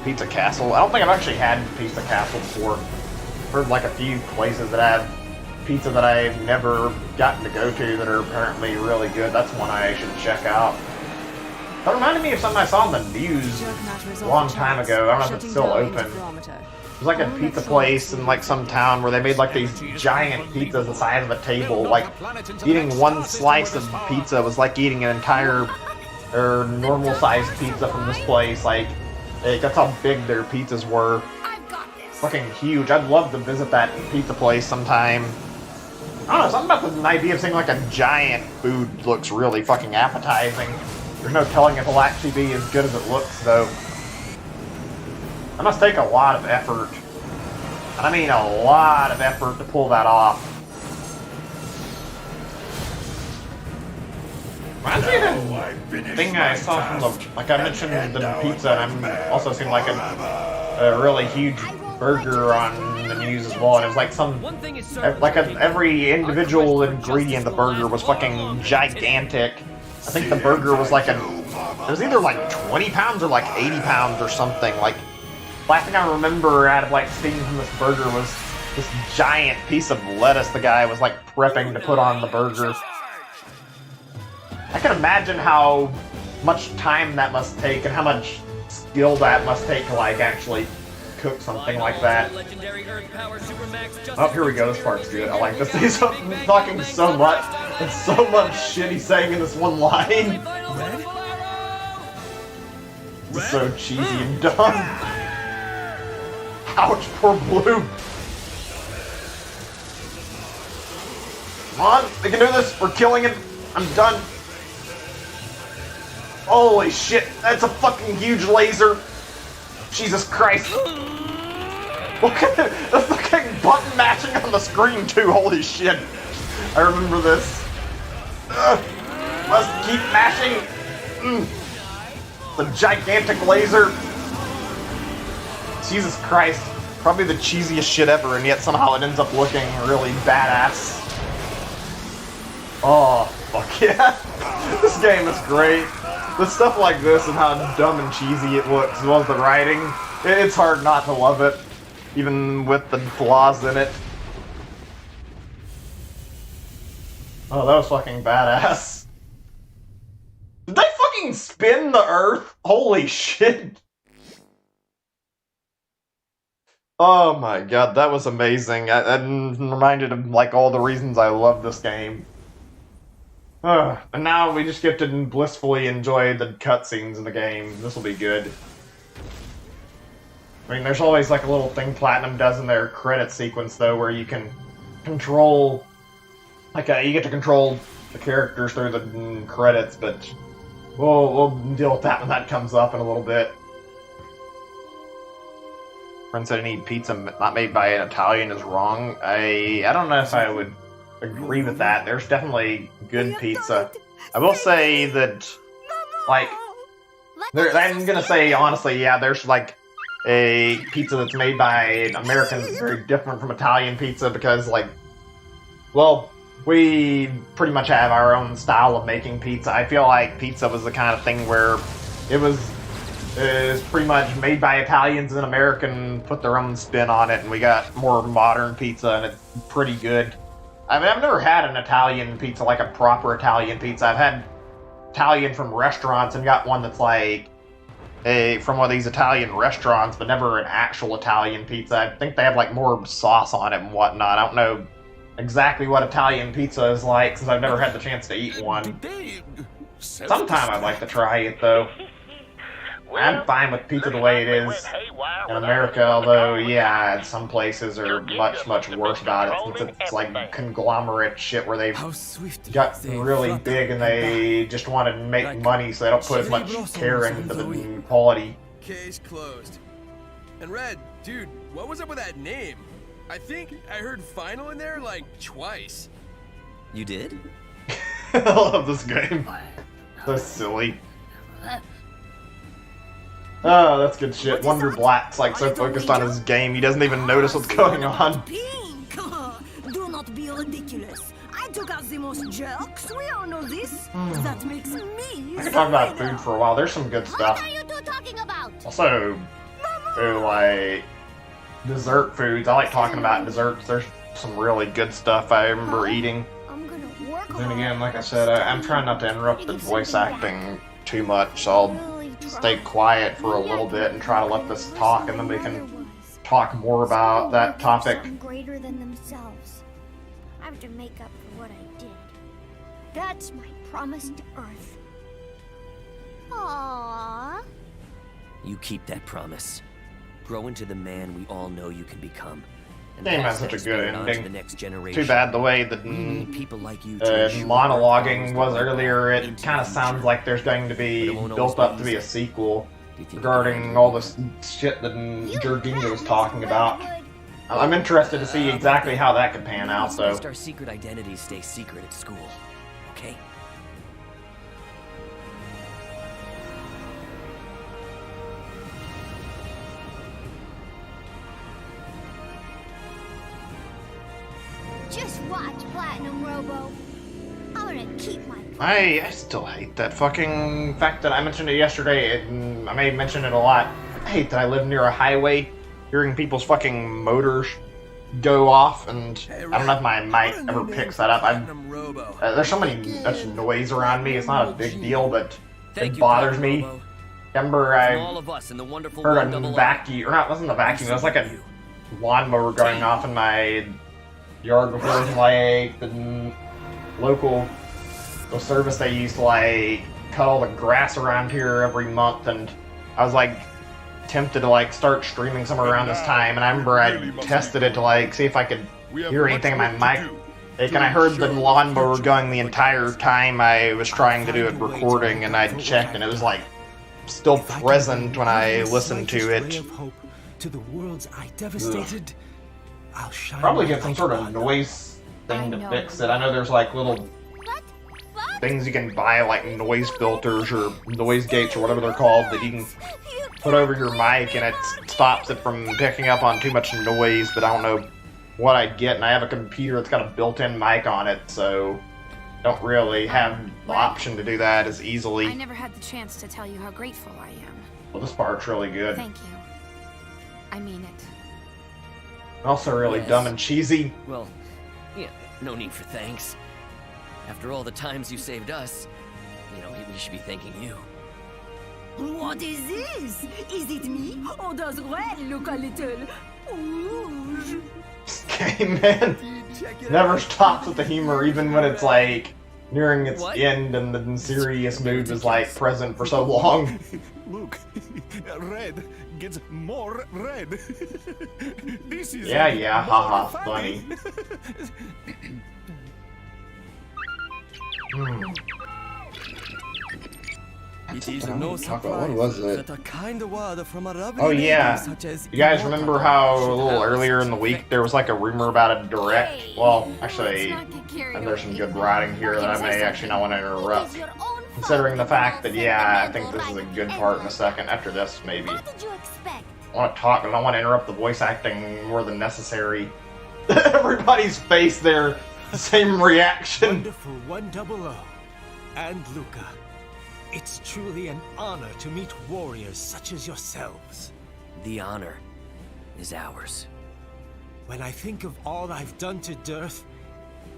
Pizza Castle. I don't think I've actually had Pizza Castle before. Heard like a few places that have pizza that I've never gotten to go to that are apparently really good. That's one I should check out. That reminded me of something I saw in the news a long time ago. I don't know if it's still open. It was like a pizza place in like some town where they made like these giant pizzas the size of a table. Like eating one slice of pizza was like eating an entire or normal sized pizza from this place. Like that's how big their pizzas were. Fucking huge. I'd love to visit that pizza place sometime. I don't know, something about the idea of seeing like a giant food looks really fucking appetizing. There's no telling if it'll actually be as good as it looks though. That must take a lot of effort. And I mean a lot of effort to pull that off. Reminds me of the thing I saw from the, like I mentioned the pizza, and I'm also seeing like a really huge burger on the news as well, and it was like some, like every individual ingredient of the burger was fucking gigantic. I think the burger was like it was either like 20 pounds or like 80 pounds or something. Like, last thing I remember out of like seeing from this burger was this giant piece of lettuce the guy was like prepping to put on the burger. I can imagine how much time that must take and how much skill that must take to like actually cook something like that. Oh, here we go. This part's good. I like this. He's talking so much. There's so much shit he's saying in this one line. This is so cheesy and dumb. Ouch, poor Blue. Come on, we can do this. We're killing it. I'm done. Holy shit, that's a fucking huge laser. Jesus Christ. Look at the fucking button matching on the screen too, holy shit. I remember this. Must keep mashing. The gigantic laser. Jesus Christ. Probably the cheesiest shit ever, and yet somehow it ends up looking really badass. Oh, fuck yeah. This game is great. The stuff like this and how dumb and cheesy it looks, as well as the writing, it's hard not to love it, even with the flaws in it. Oh, that was fucking badass. Did they fucking spin the Earth? Holy shit. Oh my god, that was amazing. I'm reminded of like all the reasons I love this game. And now we just get to blissfully enjoy the cutscenes in the game. This will be good. I mean, there's always like a little thing Platinum does in their credit sequence, though, where you can control, like, you get to control the characters through the credits, but we'll deal with that when that comes up in a little bit. Friend said any pizza not made by an Italian is wrong. I don't know if I would agree with that. There's definitely good pizza. I will say that, like, I'm gonna say honestly, yeah, there's like a pizza that's made by an American that's very different from Italian pizza because, like, well, we pretty much have our own style of making pizza. I feel like pizza was the kind of thing where it was pretty much made by Italians and American put their own spin on it, and we got more modern pizza, and it's pretty good. I mean, I've never had an Italian pizza, like a proper Italian pizza. I've had Italian from restaurants and got one that's like from one of these Italian restaurants, but never an actual Italian pizza. I think they have like more sauce on it and whatnot. I don't know exactly what Italian pizza is like since I've never had the chance to eat one. Sometime I'd like to try it though. I'm fine with pizza the way it is in America, although, yeah, some places are much, much worse about it since it's like conglomerate shit where they've got really big and they just want to make money so they don't put as much care into the quality. Case closed. And Red, dude, what was up with that name? I think I heard final in there like twice. You did? I love this game. So silly. Oh, that's good shit. Wonder Black's like so focused on his game, he doesn't even notice what's going on. Pink! Do not be ridiculous. I took out the most jerks. We all know this. That makes me. I could talk about food for a while. There's some good stuff. What are you two talking about? Also, like dessert foods. I like talking about desserts. There's some really good stuff I remember eating. I'm gonna work Then again, like I said, I'm trying not to interrupt the voice acting too much, so I'll stay quiet for a little bit and try to let this talk, and then we can talk more about that topic. Greater than themselves. I have to make up for what I did. That's my promise to Earth. Aww. You keep that promise. Grow into the man we all know you can become. And Game has pass such that a good spirit on to the ending. next generation. Too bad the way the We need people like you to ensure monologuing was our earlier, it into kind of the sounds future. like there's going to be But it won't built always up be to be a easy. sequel Do you think you can regarding handle all it? this shit that Jorginho was talking about. I'm interested to see exactly how that could pan out, It's though. best our secret identities stay secret at school, okay? Just watch, Platinum Robo. I'm gonna keep my. I still hate that fucking fact that I mentioned it yesterday, and I may mention it a lot. I hate that I live near a highway, hearing people's fucking motors go off, and I don't know if my mic ever picks that up. Platinum Robo. There's so much noise around me, it's not a big deal, but Thank it you, bothers Platinum me. Robo. Remember, From all I of us in the wonderful heard a 100. vacuum, or not, it wasn't a vacuum, it was like a lawnmower going off in my yard before it was like the local service they used to like cut all the grass around here every month, and I was like tempted to like start streaming somewhere around this time, and I remember I tested it to like see if I could hear anything in my mic. And I heard the lawnmower going the entire time I was trying to do it recording, and I checked, and it was like still present when I listened to it. To the worlds I devastated, I'll shine Probably my get some light sort of on. noise thing I to know. fix it. I know there's like little What? What? things you can buy, like noise filters or noise gates or whatever they're called, that you can put over your mic and it stops it from picking up on too much noise, but I don't know what I'd get, and I have a computer that's got a built-in mic on it, so don't really have the option to do that as I easily. never had the chance to tell you how grateful I am. Well, this part's really good. Thank you. I mean it. Also really Yes. dumb and cheesy. Well, yeah, no need for thanks. After all the times you saved us, you know, we should be thanking you. What is this? Is it me? Or does Red look a little rouge? Game, man. Check it Never out. stops with the humor, even when it's like nearing its What? end and the serious mood is like present for so long. Look, red gets more red. This is Yeah, haha, funny. It is Something I no wanted to talk about. surprise What was it? that a kind word from a lovely Oh lady yeah, such as you guys immortal remember how a should little have earlier such in the week effect. there was like a rumor about a direct? Well, actually, Let's not get carried and there's some away. good writing here that I may actually not want to interrupt. Considering the fact that, yeah, I think this is a good part in a second. After this, maybe. What did you expect? I want to talk, but I don't want to interrupt the voice acting more than necessary. Everybody's face there, same reaction. Wonderful 100 and Luca. It's truly an honor to meet warriors such as yourselves. The honor is ours. When I think of all I've done to Dearth,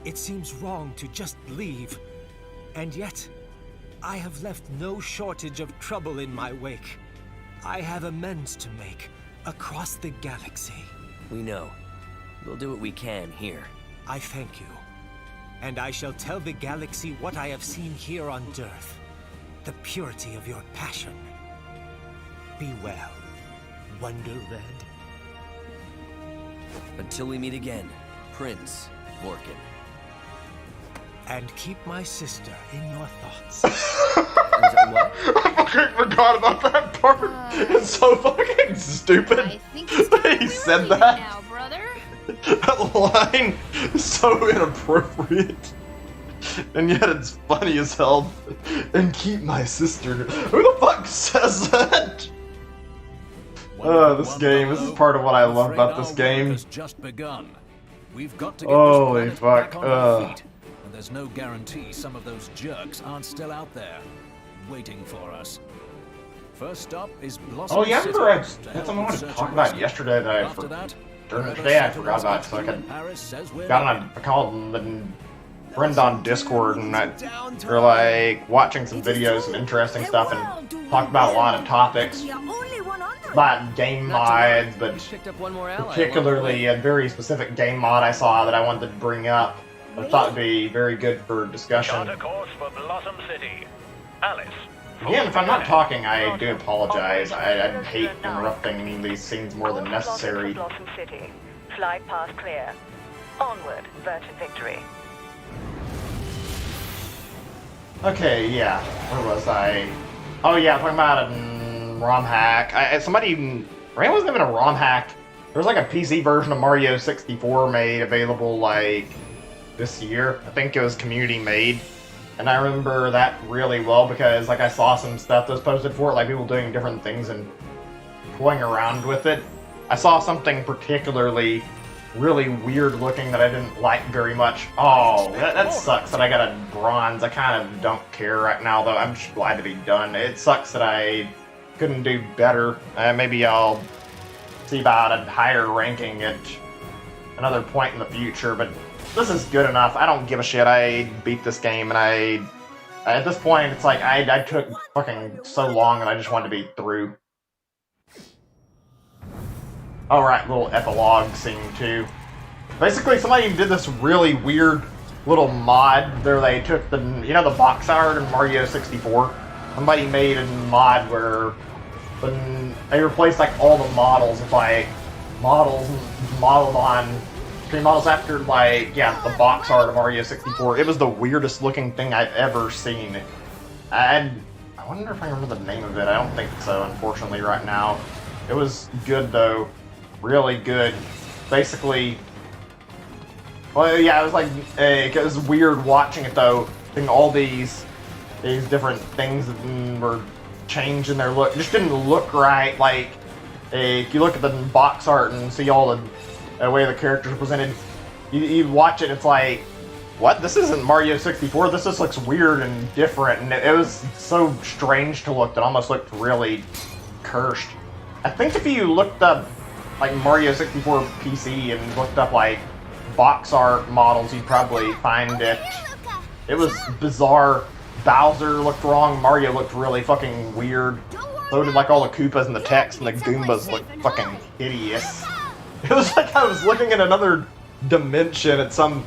It seems wrong to just leave. And yet, I have left no shortage of trouble in my wake. I have amends to make across the galaxy. We know. We'll do what we can here. I thank you. And I shall tell the galaxy what I have seen here on Earth. The purity of your passion. Be well, Wonder Red. Until we meet again, Prince Vorkin. And keep my sister in your thoughts. What? I fucking forgot about that part. It's so fucking stupid. I think it's time He we said were leaving that. now, brother. That line is so inappropriate. And yet it's funny as hell. And keep my sister. Who the fuck says that? This game. This is part of what I love about this game. Has just begun. We've got to get Holy this planet fuck, back on our feet. And there's no guarantee some of those jerks aren't still out there, waiting for us. First stop is Blossom Oh yeah, I City remember I to had help someone with to search talk and about rescue. yesterday that After that, during the wherever day I Center forgot about, West so I could Paris says we're got on a call and friend on Discord and we're like watching some videos, some interesting stuff, and talked about a lot of topics We are only 100. about game Not to worry, mods, but we picked up one more ally along particularly the way. a very specific game mod I saw that I wanted to bring up. I thought would be very good for discussion. Chart a course for Blossom City. Alice. Again, if I'm not talking, I do apologize. I hate interrupting any of these scenes more than necessary. Blossom City. Flight path clear. Onward, Virgin Victory. Okay, yeah. Where was I? Oh yeah, talking about a ROM hack. Rain wasn't even a ROM hack. There was like a PC version of Mario 64 made available like this year. I think it was community made. And I remember that really well because like I saw some stuff that was posted for it, like people doing different things and toying around with it. I saw something particularly really weird looking that I didn't like very much. Oh, that sucks that I got a bronze. I kind of don't care right now though. I'm just glad to be done. It sucks that I couldn't do better. Maybe I'll see about a higher ranking at another point in the future, but this is good enough. I don't give a shit. I beat this game, and at this point, it's like I took fucking so long, and I just wanted to be through. Alright, little epilogue scene too. Basically, somebody did this really weird little mod where they took the box art in Mario 64. Somebody made a mod where they replaced like all the models with like models modeled on models after the box art of Mario 64. It was the weirdest looking thing I've ever seen. I wonder if I remember the name of it. I don't think so, unfortunately, right now. It was good though, really good. Basically, well, yeah, it was like it was weird watching it though. Seeing all these different things that were changing their look. It just didn't look right. Like if you look at the box art and see all the way the characters are presented, you watch it, it's like, what? This isn't Mario 64. This just looks weird and different, and it was so strange to look that almost looked really cursed. I think if you looked up like Mario 64 PC and looked up like box art models, you'd probably find it. It was bizarre. Bowser looked wrong. Mario looked really fucking weird. So did like all the Koopas and the text, and the Goombas looked fucking hideous. It was like I was looking at another dimension at some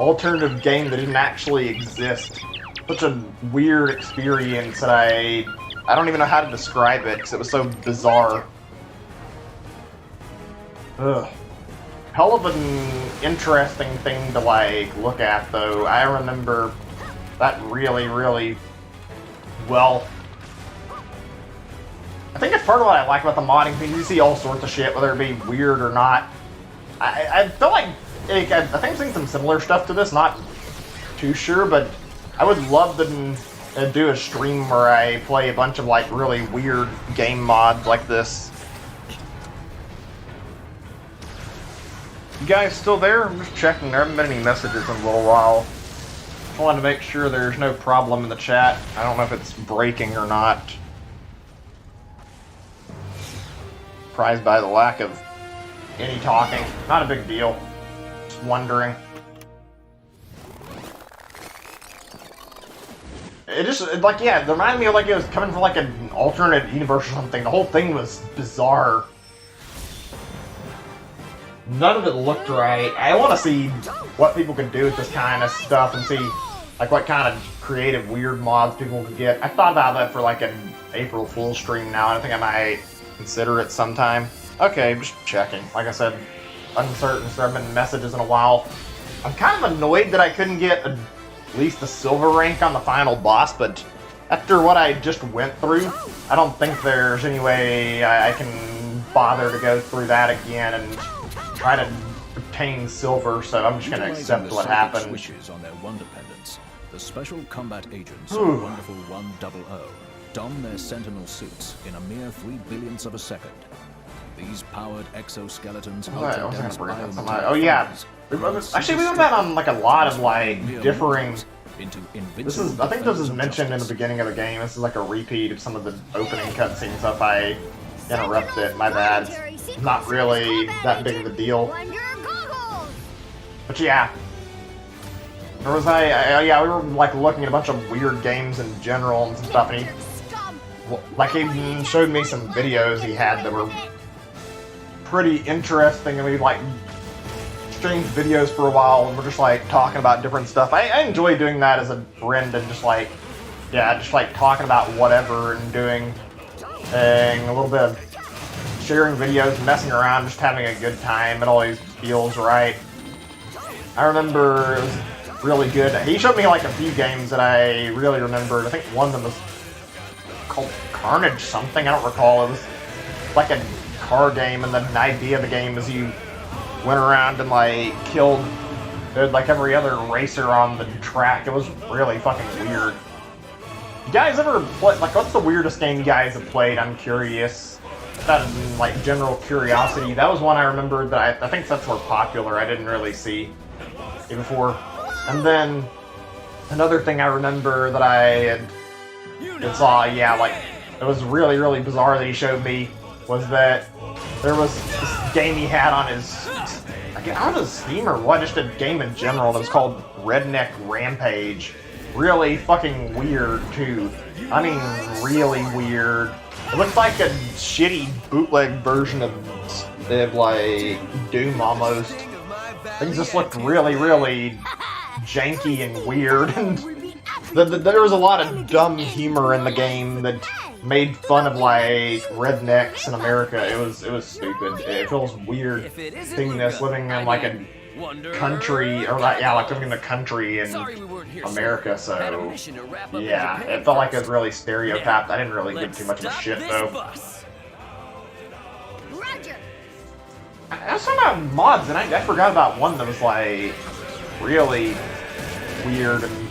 alternative game that didn't actually exist. Such a weird experience that I don't even know how to describe it because it was so bizarre. Ugh. Hell of an interesting thing to like look at though. I remember that really, really well. I think it's part of what I like about the modding thing. You see all sorts of shit, whether it be weird or not. I feel like I think I've seen some similar stuff to this. Not too sure, but I would love to do a stream where I play a bunch of like really weird game mods like this. You guys still there? I'm just checking. There haven't been any messages in a little while. I wanted to make sure there's no problem in the chat. I don't know if it's breaking or not. Surprised by the lack of any talking. Not a big deal. Just wondering. like, yeah, it reminded me of like it was coming from like an alternate universe or something. The whole thing was bizarre. None of it looked right. I want to see what people can do with this kind of stuff and see like what kind of creative weird mods people could get. I thought about that for like an April Fool's stream now, and I think I might consider it sometime. Okay, just checking. Like I said, uncertain, so I've been messages in a while. I'm kind of annoyed that I couldn't get at least a silver rank on the final boss, but after what I just went through, I don't think there's any way I can bother to go through that again and try to obtain silver, so I'm just going to accept what happened. Wishes on their wonder pendants. The special combat agents of Wonderful 100 don their sentinel suits in a mere 3 billionths of a second. These powered exoskeletons Oh yeah, actually we went back on like a lot of like differing. I think this is mentioned in the beginning of the game. This is like a repeat of some of the opening cutscenes. If I interrupted, my bad. It's not really that big of a deal. But yeah, there was yeah, we were like looking at a bunch of weird games in general and stuff, and he showed me some videos he had that were pretty interesting, and we like exchanged videos for a while, and we're just like talking about different stuff. I enjoy doing that as a friend, and just like, yeah, just like talking about whatever and doing a little bit of sharing videos, messing around, just having a good time. It always feels right. I remember it was really good. He showed me like a few games that I really remembered. I think one of them was called Carnage something, I don't recall. It was like a car game, and the idea of the game is you went around and like killed like every other racer on the track. It was really fucking weird. You guys ever play, like, what's the weirdest game you guys have played? I'm curious. That is like general curiosity. That was one I remembered that I think that's more popular. I didn't really see it before. And then another thing I remember that I saw, yeah, like it was really, really bizarre that he showed me, was that there was this game he had on his, I don't know, Steam or what, just a game in general that was called Redneck Rampage. Really fucking weird, too. I mean, really weird. It looks like a shitty bootleg version of like, Doom, almost. Things just looked really, really janky and weird, and there was a lot of dumb humor in the game that made fun of like rednecks in America. It was stupid. It feels weird seeing this, living in like a country, or like, yeah, like living in the country in America. So yeah, it felt like it was really stereotyped. I didn't really give too much of a shit though. I was talking about mods, and I forgot about one that was like really weird and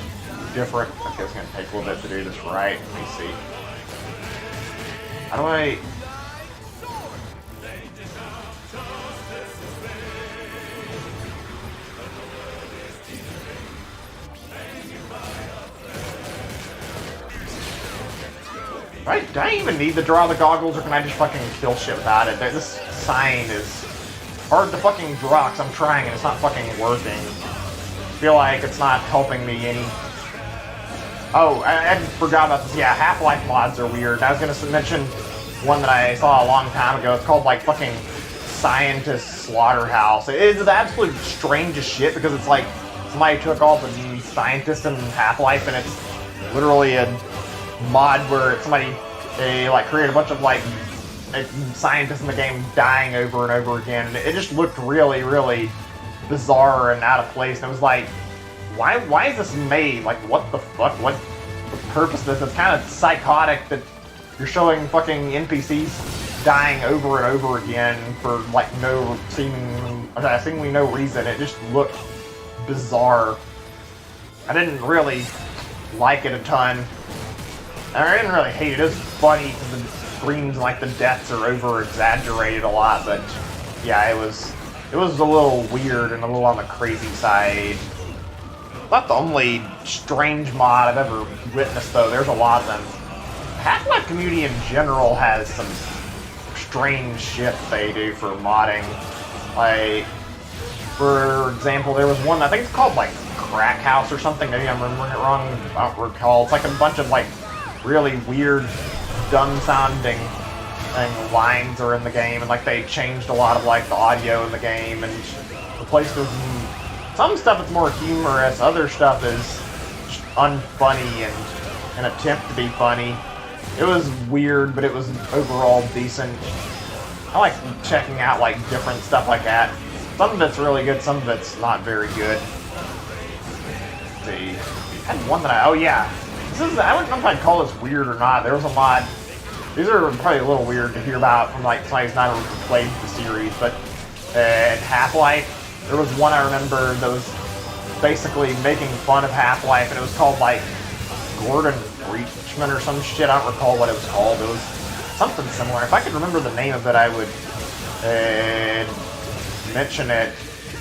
different. Okay, it's gonna take a little bit to do this right. Let me see. How do I... Do I even need to draw the goggles, or can I just fucking kill shit without it? This sign is hard to fucking draw, because I'm trying and it's not fucking working. I feel like it's not helping me any. Oh, I forgot about this. Yeah, Half-Life mods are weird. I was gonna mention one that I saw a long time ago. It's called like fucking Scientist Slaughterhouse. It is the absolute strangest shit, because it's like somebody took all the scientists in Half-Life, and it's literally a mod where somebody like created a bunch of like scientists in the game dying over and over again. It just looked really, really bizarre and out of place. And it was like, why is this made? Like, what the fuck? What's the purpose of this? It's kind of psychotic that you're showing fucking NPCs dying over and over again for like seemingly no reason. It just looked bizarre. I didn't really like it a ton. I didn't really hate it. It was funny because the screams and like the deaths are over exaggerated a lot, but yeah, it was a little weird and a little on the crazy side. Not the only strange mod I've ever witnessed, though. There's a lot of them. Half-Life community in general has some strange shit they do for modding. Like, for example, there was one, I think it's called like crack house or something. Maybe I'm remembering it wrong. I don't recall. It's like a bunch of like really weird, dumb-sounding lines are in the game, and like they changed a lot of like the audio in the game and replaced with some stuff that's more humorous. Other stuff is unfunny and an attempt to be funny. It was weird, but it was overall decent. I like checking out like different stuff like that. Some of it's really good, some of it's not very good. Let's see. I had one that oh yeah. I don't know if I'd call this weird or not. There was a mod. These are probably a little weird to hear about from like somebody who's not ever played the series, but in Half-Life, there was one I remember that was basically making fun of Half-Life, and it was called like Gordon Breachman or some shit. I don't recall what it was called. It was something similar. If I could remember the name of it, I would mention it.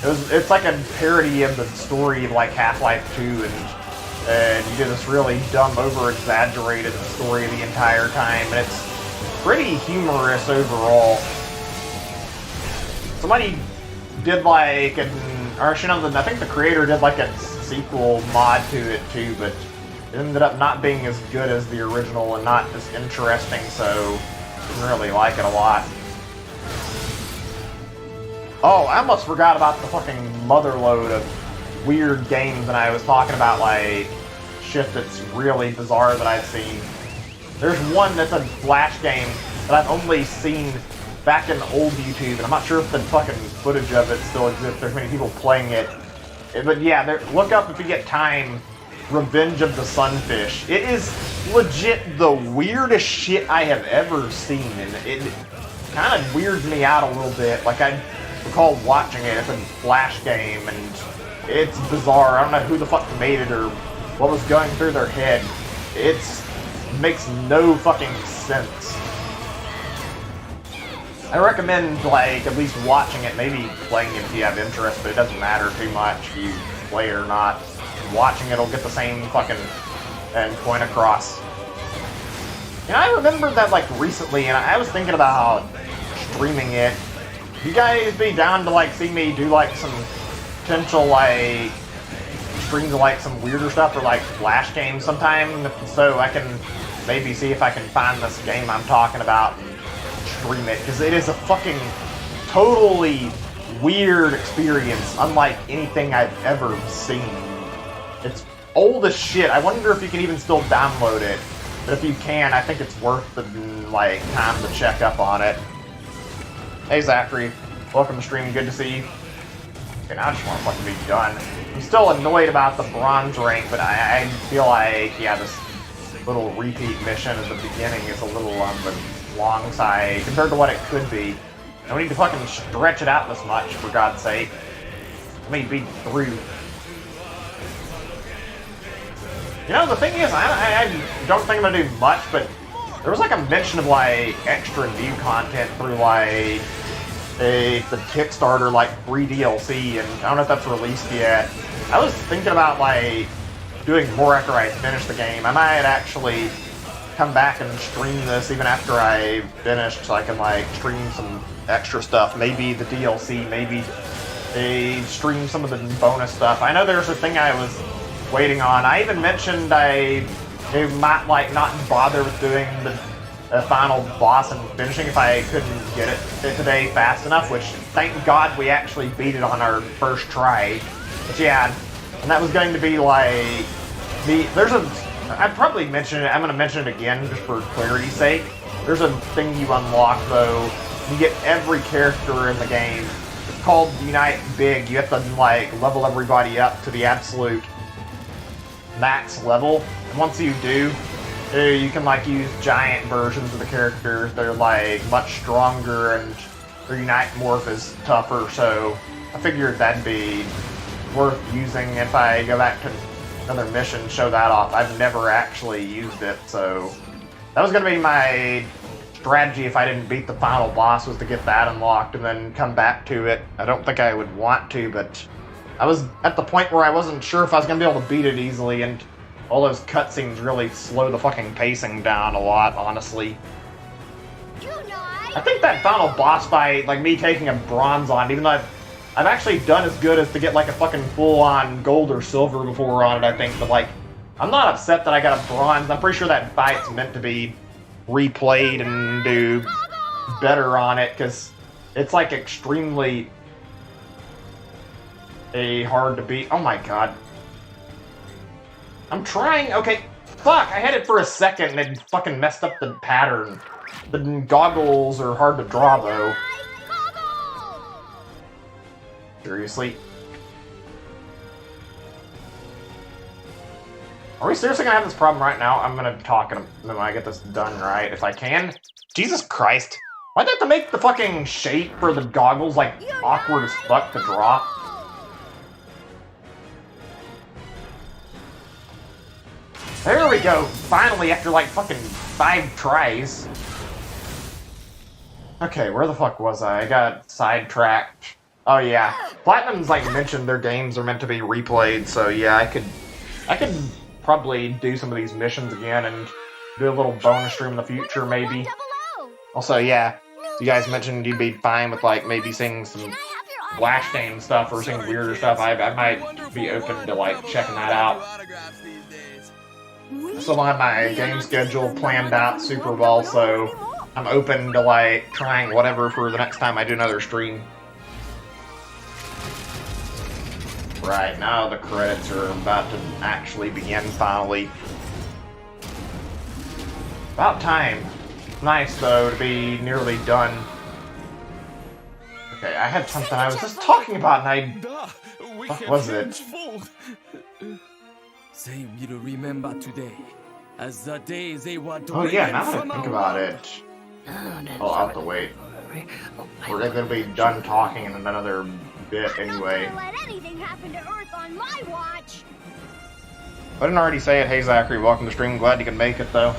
It's like a parody of the story of like Half-Life 2, and you did this really dumb, over-exaggerated story the entire time, and it's pretty humorous overall. Somebody did like I think the creator did like a sequel mod to it too, but it ended up not being as good as the original and not as interesting, so I didn't really like it a lot. Oh, I almost forgot about the fucking motherload of weird games, and I was talking about like shit that's really bizarre that I've seen. There's one that's a Flash game that I've only seen back in old YouTube, and I'm not sure if the fucking footage of it still exists. There's many people playing it. But yeah, look up if you get time, Revenge of the Sunfish. It is legit the weirdest shit I have ever seen, and it kind of weirds me out a little bit. Like, I recall watching it. It's a Flash game, and it's bizarre. I don't know who the fuck made it or what was going through their head. It makes no fucking sense. I recommend, like, at least watching it, maybe playing it if you have interest, but it doesn't matter too much if you play it or not. Watching it will get the same fucking point across. You know, I remembered that, like, recently, and I was thinking about streaming it. You guys be down to, like, see me do, like, some potential, like, streams of, like, some weirder stuff or, like, Flash games sometime, so I can maybe see if I can find this game I'm talking about and stream it, because it is a fucking totally weird experience, unlike anything I've ever seen. It's old as shit. I wonder if you can even still download it, but if you can, I think it's worth the, like, time to check up on it. Hey Zachary, welcome to stream, good to see you. Okay, now I just want to fucking be done. I'm still annoyed about the bronze rank, but I feel like, yeah, this little repeat mission at the beginning is a little on the long side compared to what it could be. No need to fucking stretch it out this much, for God's sake. Let me be through. You know, the thing is, I don't think I'm gonna do much, but there was like a mention of like extra new content through like the Kickstarter, like free DLC, and I don't know if that's released yet. I was thinking about like doing more after I finish the game. I might actually come back and stream this even after I finish, so I can like stream some extra stuff. Maybe the DLC, maybe stream some of the bonus stuff. I know there's a thing I was waiting on. I even mentioned I might like not bother with doing the final boss and finishing if I couldn't get it today fast enough, which thank God we actually beat it on our first try. But yeah, and that was going to be like I'd probably mention it. I'm going to mention it again just for clarity's sake. There's a thing you unlock though. You get every character in the game. It's called Unite Big. You have to like level everybody up to the absolute max level. And once you do, you can like use giant versions of the characters. They're like much stronger and their Unite Morph is tougher. So I figured that'd be worth using if I go back to another mission, show that off. I've never actually used it, so that was going to be my strategy if I didn't beat the final boss, was to get that unlocked and then come back to it. I don't think I would want to, but I was at the point where I wasn't sure if I was going to be able to beat it easily, and all those cutscenes really slow the fucking pacing down a lot, honestly. I think that final boss fight, like me taking a bronze on, even though I've actually done as good as to get like a fucking full-on gold or silver before on it, I think, but like, I'm not upset that I got a bronze. I'm pretty sure that fight's meant to be replayed and do better on it, because it's like extremely hard to beat. Oh my god. I'm trying, okay, fuck, I had it for a second and it fucking messed up the pattern. The goggles are hard to draw though. Seriously? Are we seriously gonna have this problem right now? I'm gonna talk and then I get this done right, if I can. Jesus Christ. Why'd they have to make the fucking shape for the goggles, like, awkward as fuck to draw? There we go! Finally, after like fucking 5 tries. Okay, where the fuck was I? I got sidetracked. Oh yeah. Platinum's like mentioned their games are meant to be replayed, so yeah, I could probably do some of these missions again and do a little bonus stream in the future, maybe. Also, yeah, you guys mentioned you'd be fine with like maybe seeing some Flash game stuff or seeing weirder stuff. I might be open to like checking that out. Still don't have my game schedule planned out super well, so I'm open to like trying whatever for the next time I do another stream. Right, now the credits are about to actually begin finally. About time. Nice though to be nearly done. Okay, I had something I was just talking about and what was it? They will remember today as the day they were Oh yeah, now that I think about it. Oh, I'll have to wait. We're gonna be done talking in another bit anyway. Let anything happen to Earth on my watch. I didn't already say it. Hey Zachary, welcome to stream. Glad you can make it though.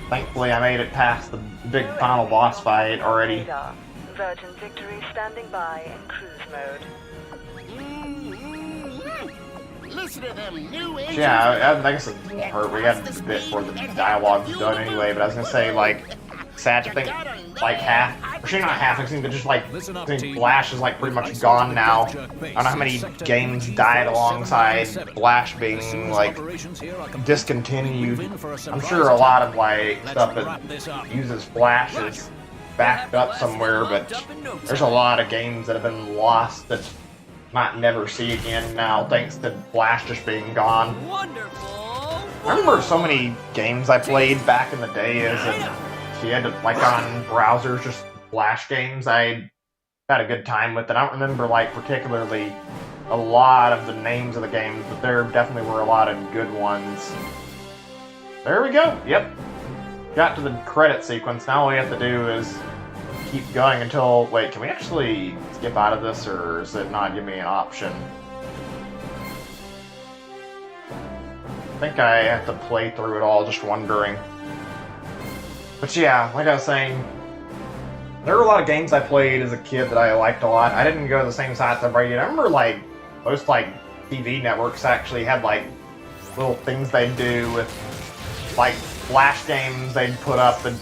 Thankfully I made it past the big final boss fight already. Radar. Virgin Victory standing by in cruise mode. Listen to them new agents. Yeah, I guess it won't hurt. We got a bit before the dialogue's done anyway, but I was gonna say, like, sad to think, like, half, or not half, I think that just, like, I think Flash is, like, pretty much gone now. I don't know how many games died alongside Flash being, like, discontinued. I'm sure a lot of, like, stuff that uses Flash is backed up somewhere, but there's a lot of games that have been lost that might never see again now, thanks to Flash just being gone. I remember so many games I played back in the day as a kid, like on browsers, just Flash games I had a good time with. And I don't remember, like, particularly a lot of the names of the games, but there definitely were a lot of good ones. There we go, yep. Got to the credit sequence. Now all we have to do is keep going until... Wait, can we actually skip out of this, or is it not give me an option? I think I have to play through it all, just wondering. But yeah, like I was saying, there were a lot of games I played as a kid that I liked a lot. I didn't go to the same sites everybody did. I remember, like, most, like, TV networks actually had, like, little things they'd do with, like, Flash games they'd put up that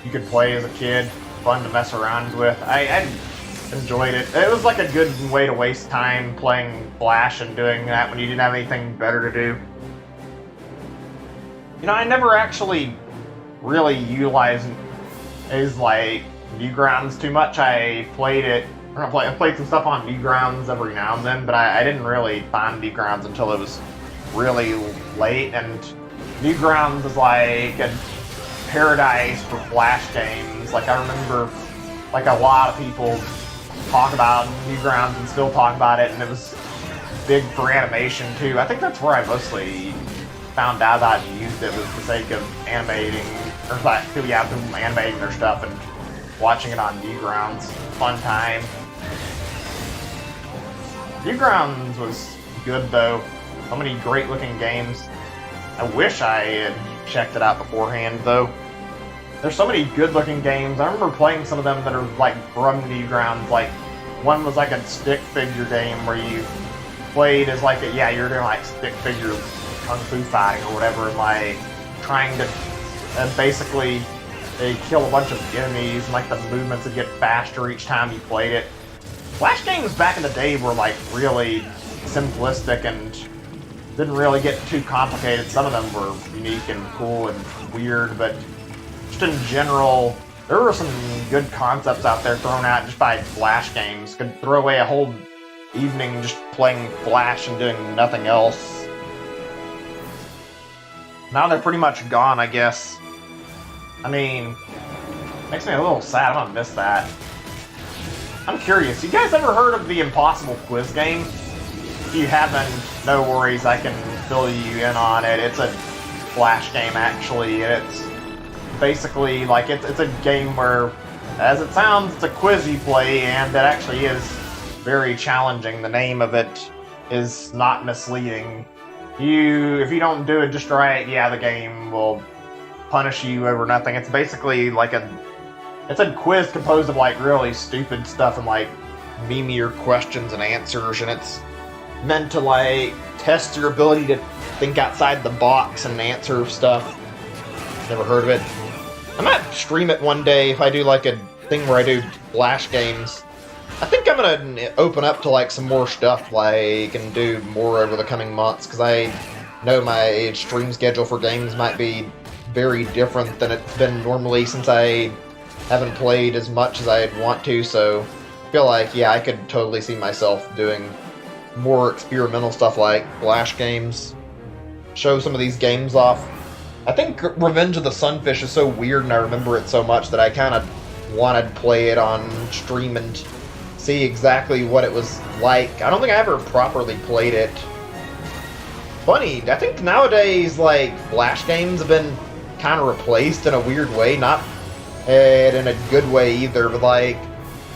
you could play as a kid. Fun to mess around with. I enjoyed it. It was like a good way to waste time playing Flash and doing that when you didn't have anything better to do. You know, I never actually really utilized like Newgrounds too much. I played it. I played some stuff on Newgrounds every now and then, but I didn't really find Newgrounds until it was really late. And Newgrounds is like a paradise for Flash games. Like, I remember, like, a lot of people talk about Newgrounds and still talk about it, and it was big for animation too. I think that's where I mostly found out that I used it, was for the sake of animating, or like, yeah, people animating their stuff and watching it on Newgrounds. Fun time. Newgrounds was good though. So many great looking games. I wish I had checked it out beforehand though. There's so many good-looking games. I remember playing some of them that are, like, from Newgrounds. Like, one was, like, a stick figure game where you played as, like, you're doing, like, stick figure kung fu fighting or whatever, and, like, trying to, basically, they kill a bunch of enemies, and, like, the movements would get faster each time you played it. Flash games back in the day were like really simplistic and didn't really get too complicated. Some of them were unique and cool and weird, but just in general, there were some good concepts out there thrown out just by Flash games. Could throw away a whole evening just playing Flash and doing nothing else. Now they're pretty much gone, I guess. I mean, makes me a little sad. I'm gonna miss that. I'm curious, you guys ever heard of the Impossible Quiz game? If you haven't, no worries, I can fill you in on it. It's a Flash game, actually. It's basically like it's a game where, as it sounds, it's a quiz you play, and it actually is very challenging. The name of it is not misleading. If you don't do it just right, yeah, the game will punish you over nothing. It's basically like it's a quiz composed of like really stupid stuff and like memeier questions and answers, and it's meant to like test your ability to think outside the box and answer stuff. Never heard of it. I might stream it one day if I do like a thing where I do Flash games. I think I'm gonna open up to like some more stuff like and do more over the coming months, because I know my stream schedule for games might be very different than it's been normally since I haven't played as much as I'd want to, so I feel like, yeah, I could totally see myself doing more experimental stuff like Flash games. Show some of these games off. I think Revenge of the Sunfish is so weird and I remember it so much that I kind of wanted to play it on stream and see exactly what it was like. I don't think I ever properly played it. Funny, I think nowadays, like, Flash games have been kind of replaced in a weird way, not in a good way either, but like,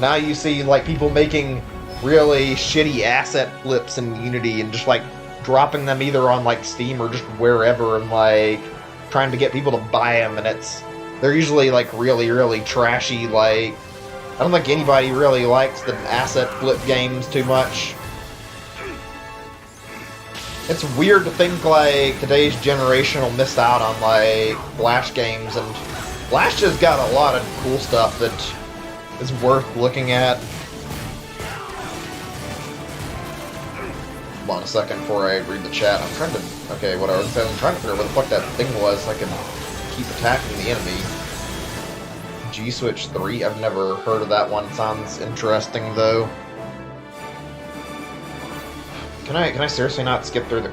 now you see, like, people making really shitty asset flips in Unity and just, like, dropping them either on, like, Steam or just wherever and, like, trying to get people to buy them, and they're usually, like, really, really trashy, like, I don't think anybody really likes the asset flip games too much. It's weird to think, like, today's generation will miss out on, like, Flash games, and Flash has got a lot of cool stuff that is worth looking at. Hold on a second before I read the chat. I'm trying to... Okay, what I was saying, I'm trying to figure out what the fuck that thing was so I can keep attacking the enemy. G-Switch 3? I've never heard of that one. Sounds interesting, though. Can I seriously not skip through the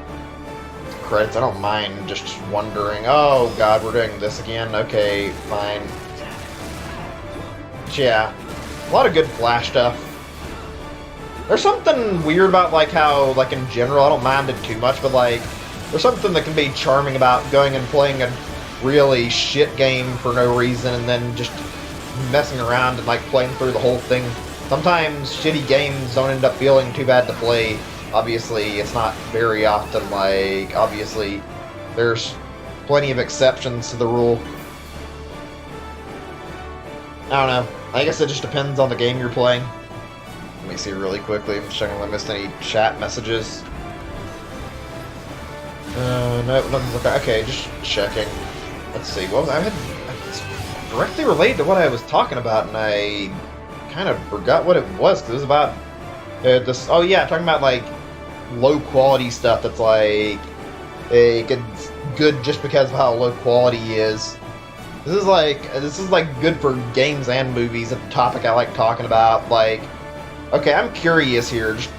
credits? I don't mind just wondering. Oh god, we're doing this again? Okay, fine. But yeah, a lot of good Flash stuff. There's something weird about, like, how, like, in general, I don't mind it too much, but, like, there's something that can be charming about going and playing a really shit game for no reason and then just messing around and, like, playing through the whole thing. Sometimes shitty games don't end up feeling too bad to play. Obviously, it's not very often, like, obviously, there's plenty of exceptions to the rule. I don't know. I guess it just depends on the game you're playing. Let me see really quickly. I'm just checking if I missed any chat messages. No, nothing's okay. Okay, just checking. Let's see. Well, it's directly related to what I was talking about, and I kind of forgot what it was, because it was about this. Oh yeah, talking about, like, low quality stuff that's like good just because of how low quality is. This is like good for games and movies. A topic I like talking about. Like, okay, I'm curious here. Just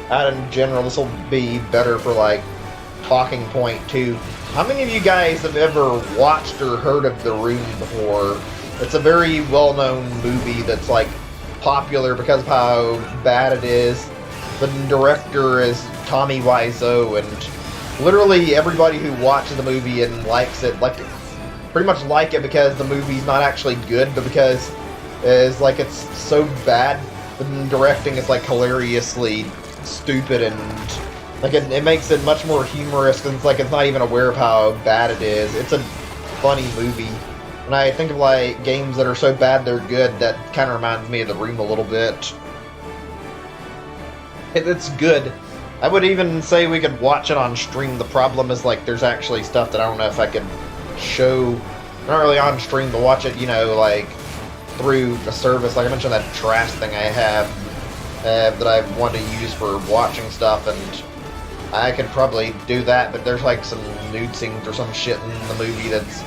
out in general, this will be better for, like, talking point too. How many of you guys have ever watched or heard of The Room before? It's a very well-known movie that's, like, popular because of how bad it is. The director is Tommy Wiseau, and literally everybody who watches the movie and likes it, like, pretty much like it because the movie's not actually good, but because it's so bad, the directing is, like, hilariously stupid, and like it makes it much more humorous because it's like it's not even aware of how bad it is. It's a funny movie. When I think of, like, games that are so bad they're good, that kind of reminds me of The Room a little bit. It's good. I would even say we could watch it on stream. The problem is, like, there's actually stuff that I don't know if I could show, not really on stream, but watch it, you know, like, through a service. Like I mentioned, that trash thing I have. that I want to use for watching stuff, and I could probably do that, but there's like some nude scenes or some shit in the movie that's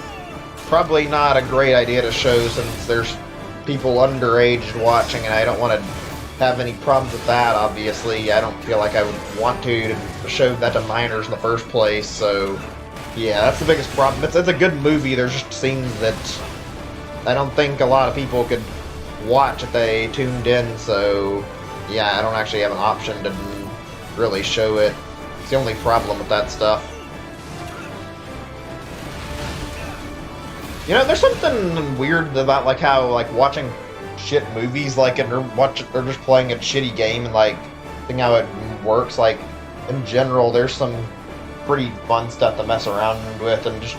probably not a great idea to show since there's people underage watching, and I don't want to have any problems with that, obviously. I don't feel like I would want to show that to minors in the first place, so yeah, that's the biggest problem. It's a good movie, there's just scenes that I don't think a lot of people could watch if they tuned in, so yeah, I don't actually have an option to really show it. It's the only problem with that stuff. You know, there's something weird about like how like watching shit movies like or just playing a shitty game and like seeing how it works. Like in general, there's some pretty fun stuff to mess around with and just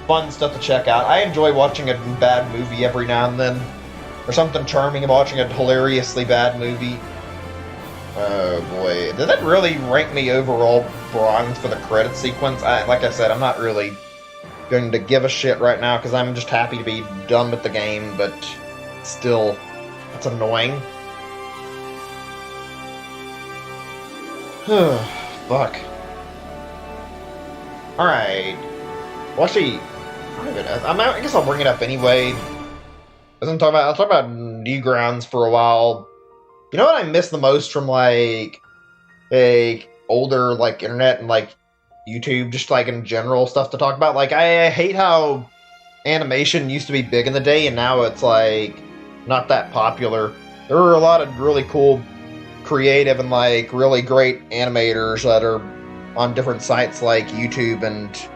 fun stuff to check out. I enjoy watching a bad movie every now and then. There's something charming about watching a hilariously bad movie. Oh boy, did that really rank me overall bronze for the credit sequence? Like I said, I'm not really going to give a shit right now because I'm just happy to be done with the game, but still, it's annoying. Fuck. Alright. Well, actually, I guess I'll bring it up anyway. I'll talk about Newgrounds for a while. You know what I miss the most from like older like internet and like YouTube, just like in general stuff to talk about? Like I hate how animation used to be big in the day and now it's like not that popular. There were a lot of really cool, creative and like really great animators that are on different sites like YouTube and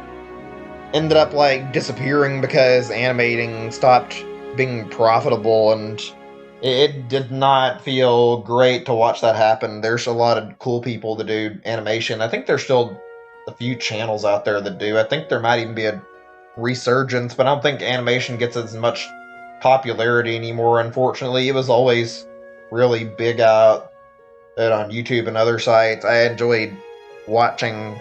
ended up like disappearing because animating stopped being profitable, and it did not feel great to watch that happen. There's a lot of cool people that do animation. I think there's still a few channels out there that do. I think there might even be a resurgence, but I don't think animation gets as much popularity anymore, unfortunately. It was always really big out on YouTube and other sites. I enjoyed watching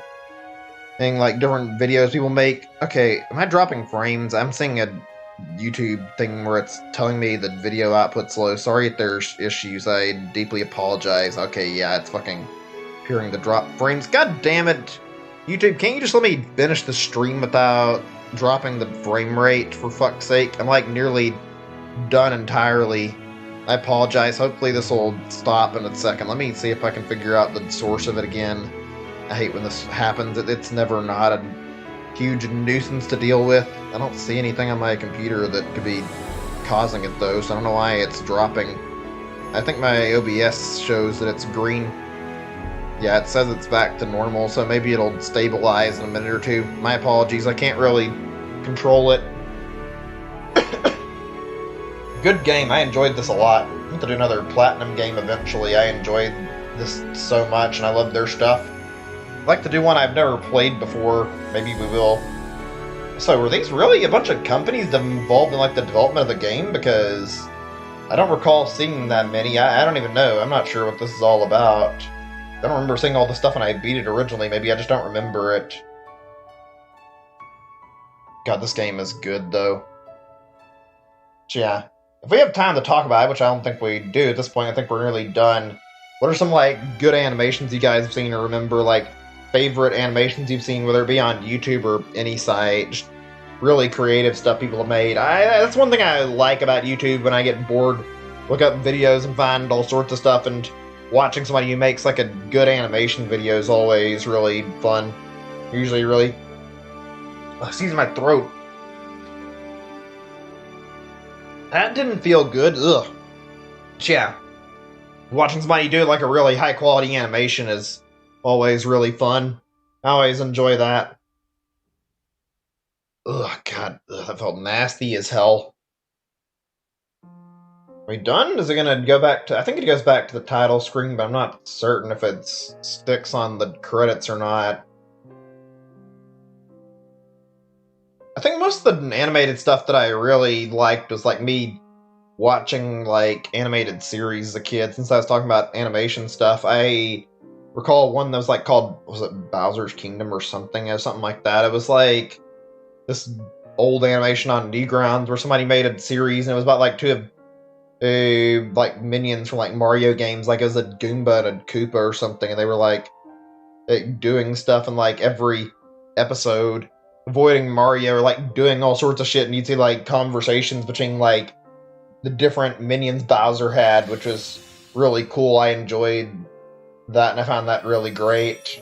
like different videos people make. Okay, am I dropping frames? I'm seeing a YouTube thing where it's telling me the video output's low. Sorry if there's issues. I deeply apologize. Okay, yeah, it's fucking appearing to drop frames. God damn it. YouTube, can't you just let me finish the stream without dropping the frame rate, for fuck's sake? I'm like nearly done entirely. I apologize. Hopefully this will stop in a second. Let me see if I can figure out the source of it again. I hate when this happens. It's never not a huge nuisance to deal with. I don't see anything on my computer that could be causing it though, so I don't know why it's dropping. I think my OBS shows that it's green. Yeah, it says it's back to normal, so maybe it'll stabilize in a minute or two. My apologies, I can't really control it. Good game, I enjoyed this a lot. I'm going to do another Platinum game eventually. I enjoyed this so much, and I love their stuff. I'd like to do one I've never played before. Maybe we will. So, were these really a bunch of companies involved in like the development of the game? Because I don't recall seeing that many. I don't even know. I'm not sure what this is all about. I don't remember seeing all the stuff when I beat it originally. Maybe I just don't remember it. God, this game is good, though. So, yeah. If we have time to talk about it, which I don't think we do at this point, I think we're nearly done. What are some, like, good animations you guys have seen or remember? Like, favorite animations you've seen, whether it be on YouTube or any site? Just really creative stuff people have made. That's one thing I like about YouTube when I get bored. Look up videos and find all sorts of stuff, and watching somebody who makes like a good animation video is always really fun. Usually really... excuse my throat. That didn't feel good. Ugh. But yeah. Watching somebody do like a really high quality animation is always really fun. I always enjoy that. Ugh, God. Ugh, that felt nasty as hell. Are we done? Is it gonna go back to... I think it goes back to the title screen, but I'm not certain if it sticks on the credits or not. I think most of the animated stuff that I really liked was like me watching like animated series as a kid. Since I was talking about animation stuff, I recall one that was like called, was it Bowser's Kingdom or something? Or something like that. It was like this old animation on Newgrounds where somebody made a series and it was about like two of like minions from like Mario games, like it was a Goomba and a Koopa or something, and they were like doing stuff in like every episode, avoiding Mario or like doing all sorts of shit, and you'd see like conversations between like the different minions Bowser had, which was really cool. I enjoyed that, and I found that really great.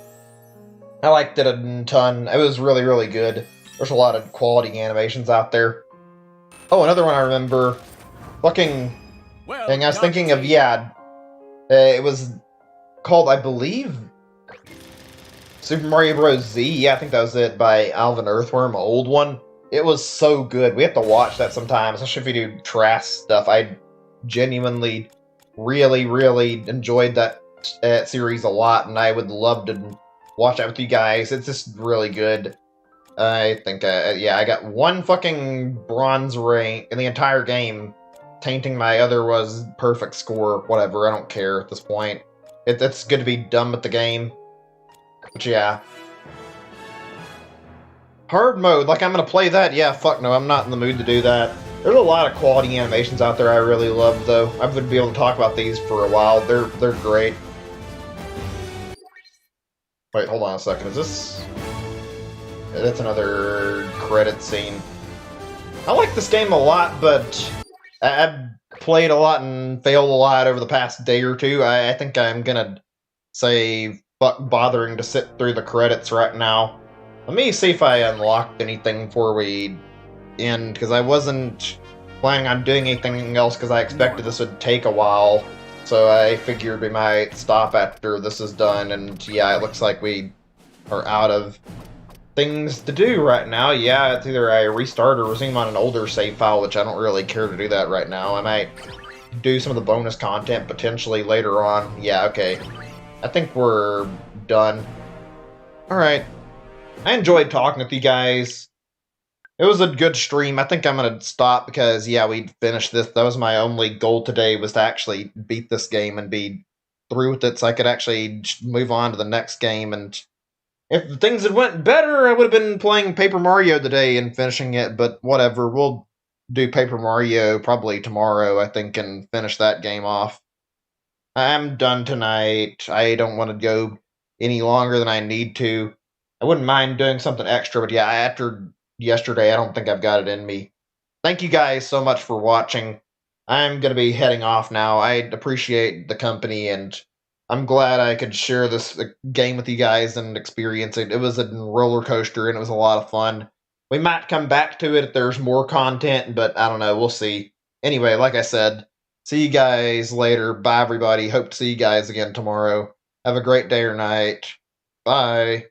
I liked it a ton. It was really, really good. There's a lot of quality animations out there. Oh, another one I remember. Fucking... And I was thinking of, yeah... it was called, I believe... Super Mario Bros. Z? Yeah, I think that was it, by Alvin Earthworm, an old one. It was so good. We have to watch that sometimes, especially if we do trash stuff. I genuinely, really, really enjoyed that series a lot, and I would love to watch that with you guys. It's just really good. I think, yeah, I got one fucking bronze rank in the entire game. Tainting my other was perfect score, whatever, I don't care at this point. It's good to be done with the game. But yeah. Hard mode, like I'm gonna play that? Yeah, fuck no, I'm not in the mood to do that. There's a lot of quality animations out there I really love, though. I would be able to talk about these for a while. They're great. Wait, hold on a second. Is this... That's another credit scene. I like this game a lot, but I've played a lot and failed a lot over the past day or two. I think I'm gonna say fuck bothering to sit through the credits right now. Let me see if I unlocked anything before we end, because I wasn't planning on doing anything else because I expected this would take a while. So I figured we might stop after this is done, and yeah, it looks like we are out of things to do right now. Yeah, it's either I restart or resume on an older save file, which I don't really care to do that right now. I might do some of the bonus content potentially later on. Yeah, okay. I think we're done. Alright. I enjoyed talking with you guys. It was a good stream. I think I'm gonna stop because, yeah, we finished this. That was my only goal today, was to actually beat this game and be through with it so I could actually move on to the next game. And if things had went better, I would have been playing Paper Mario today and finishing it, but whatever. We'll do Paper Mario probably tomorrow, I think, and finish that game off. I'm done tonight. I don't want to go any longer than I need to. I wouldn't mind doing something extra, but yeah, after yesterday, I don't think I've got it in me. Thank you guys so much for watching. I'm going to be heading off now. I appreciate the company, and I'm glad I could share this game with you guys and experience it. It was a roller coaster, and it was a lot of fun. We might come back to it if there's more content, but I don't know. We'll see. Anyway, like I said, see you guys later. Bye, everybody. Hope to see you guys again tomorrow. Have a great day or night. Bye.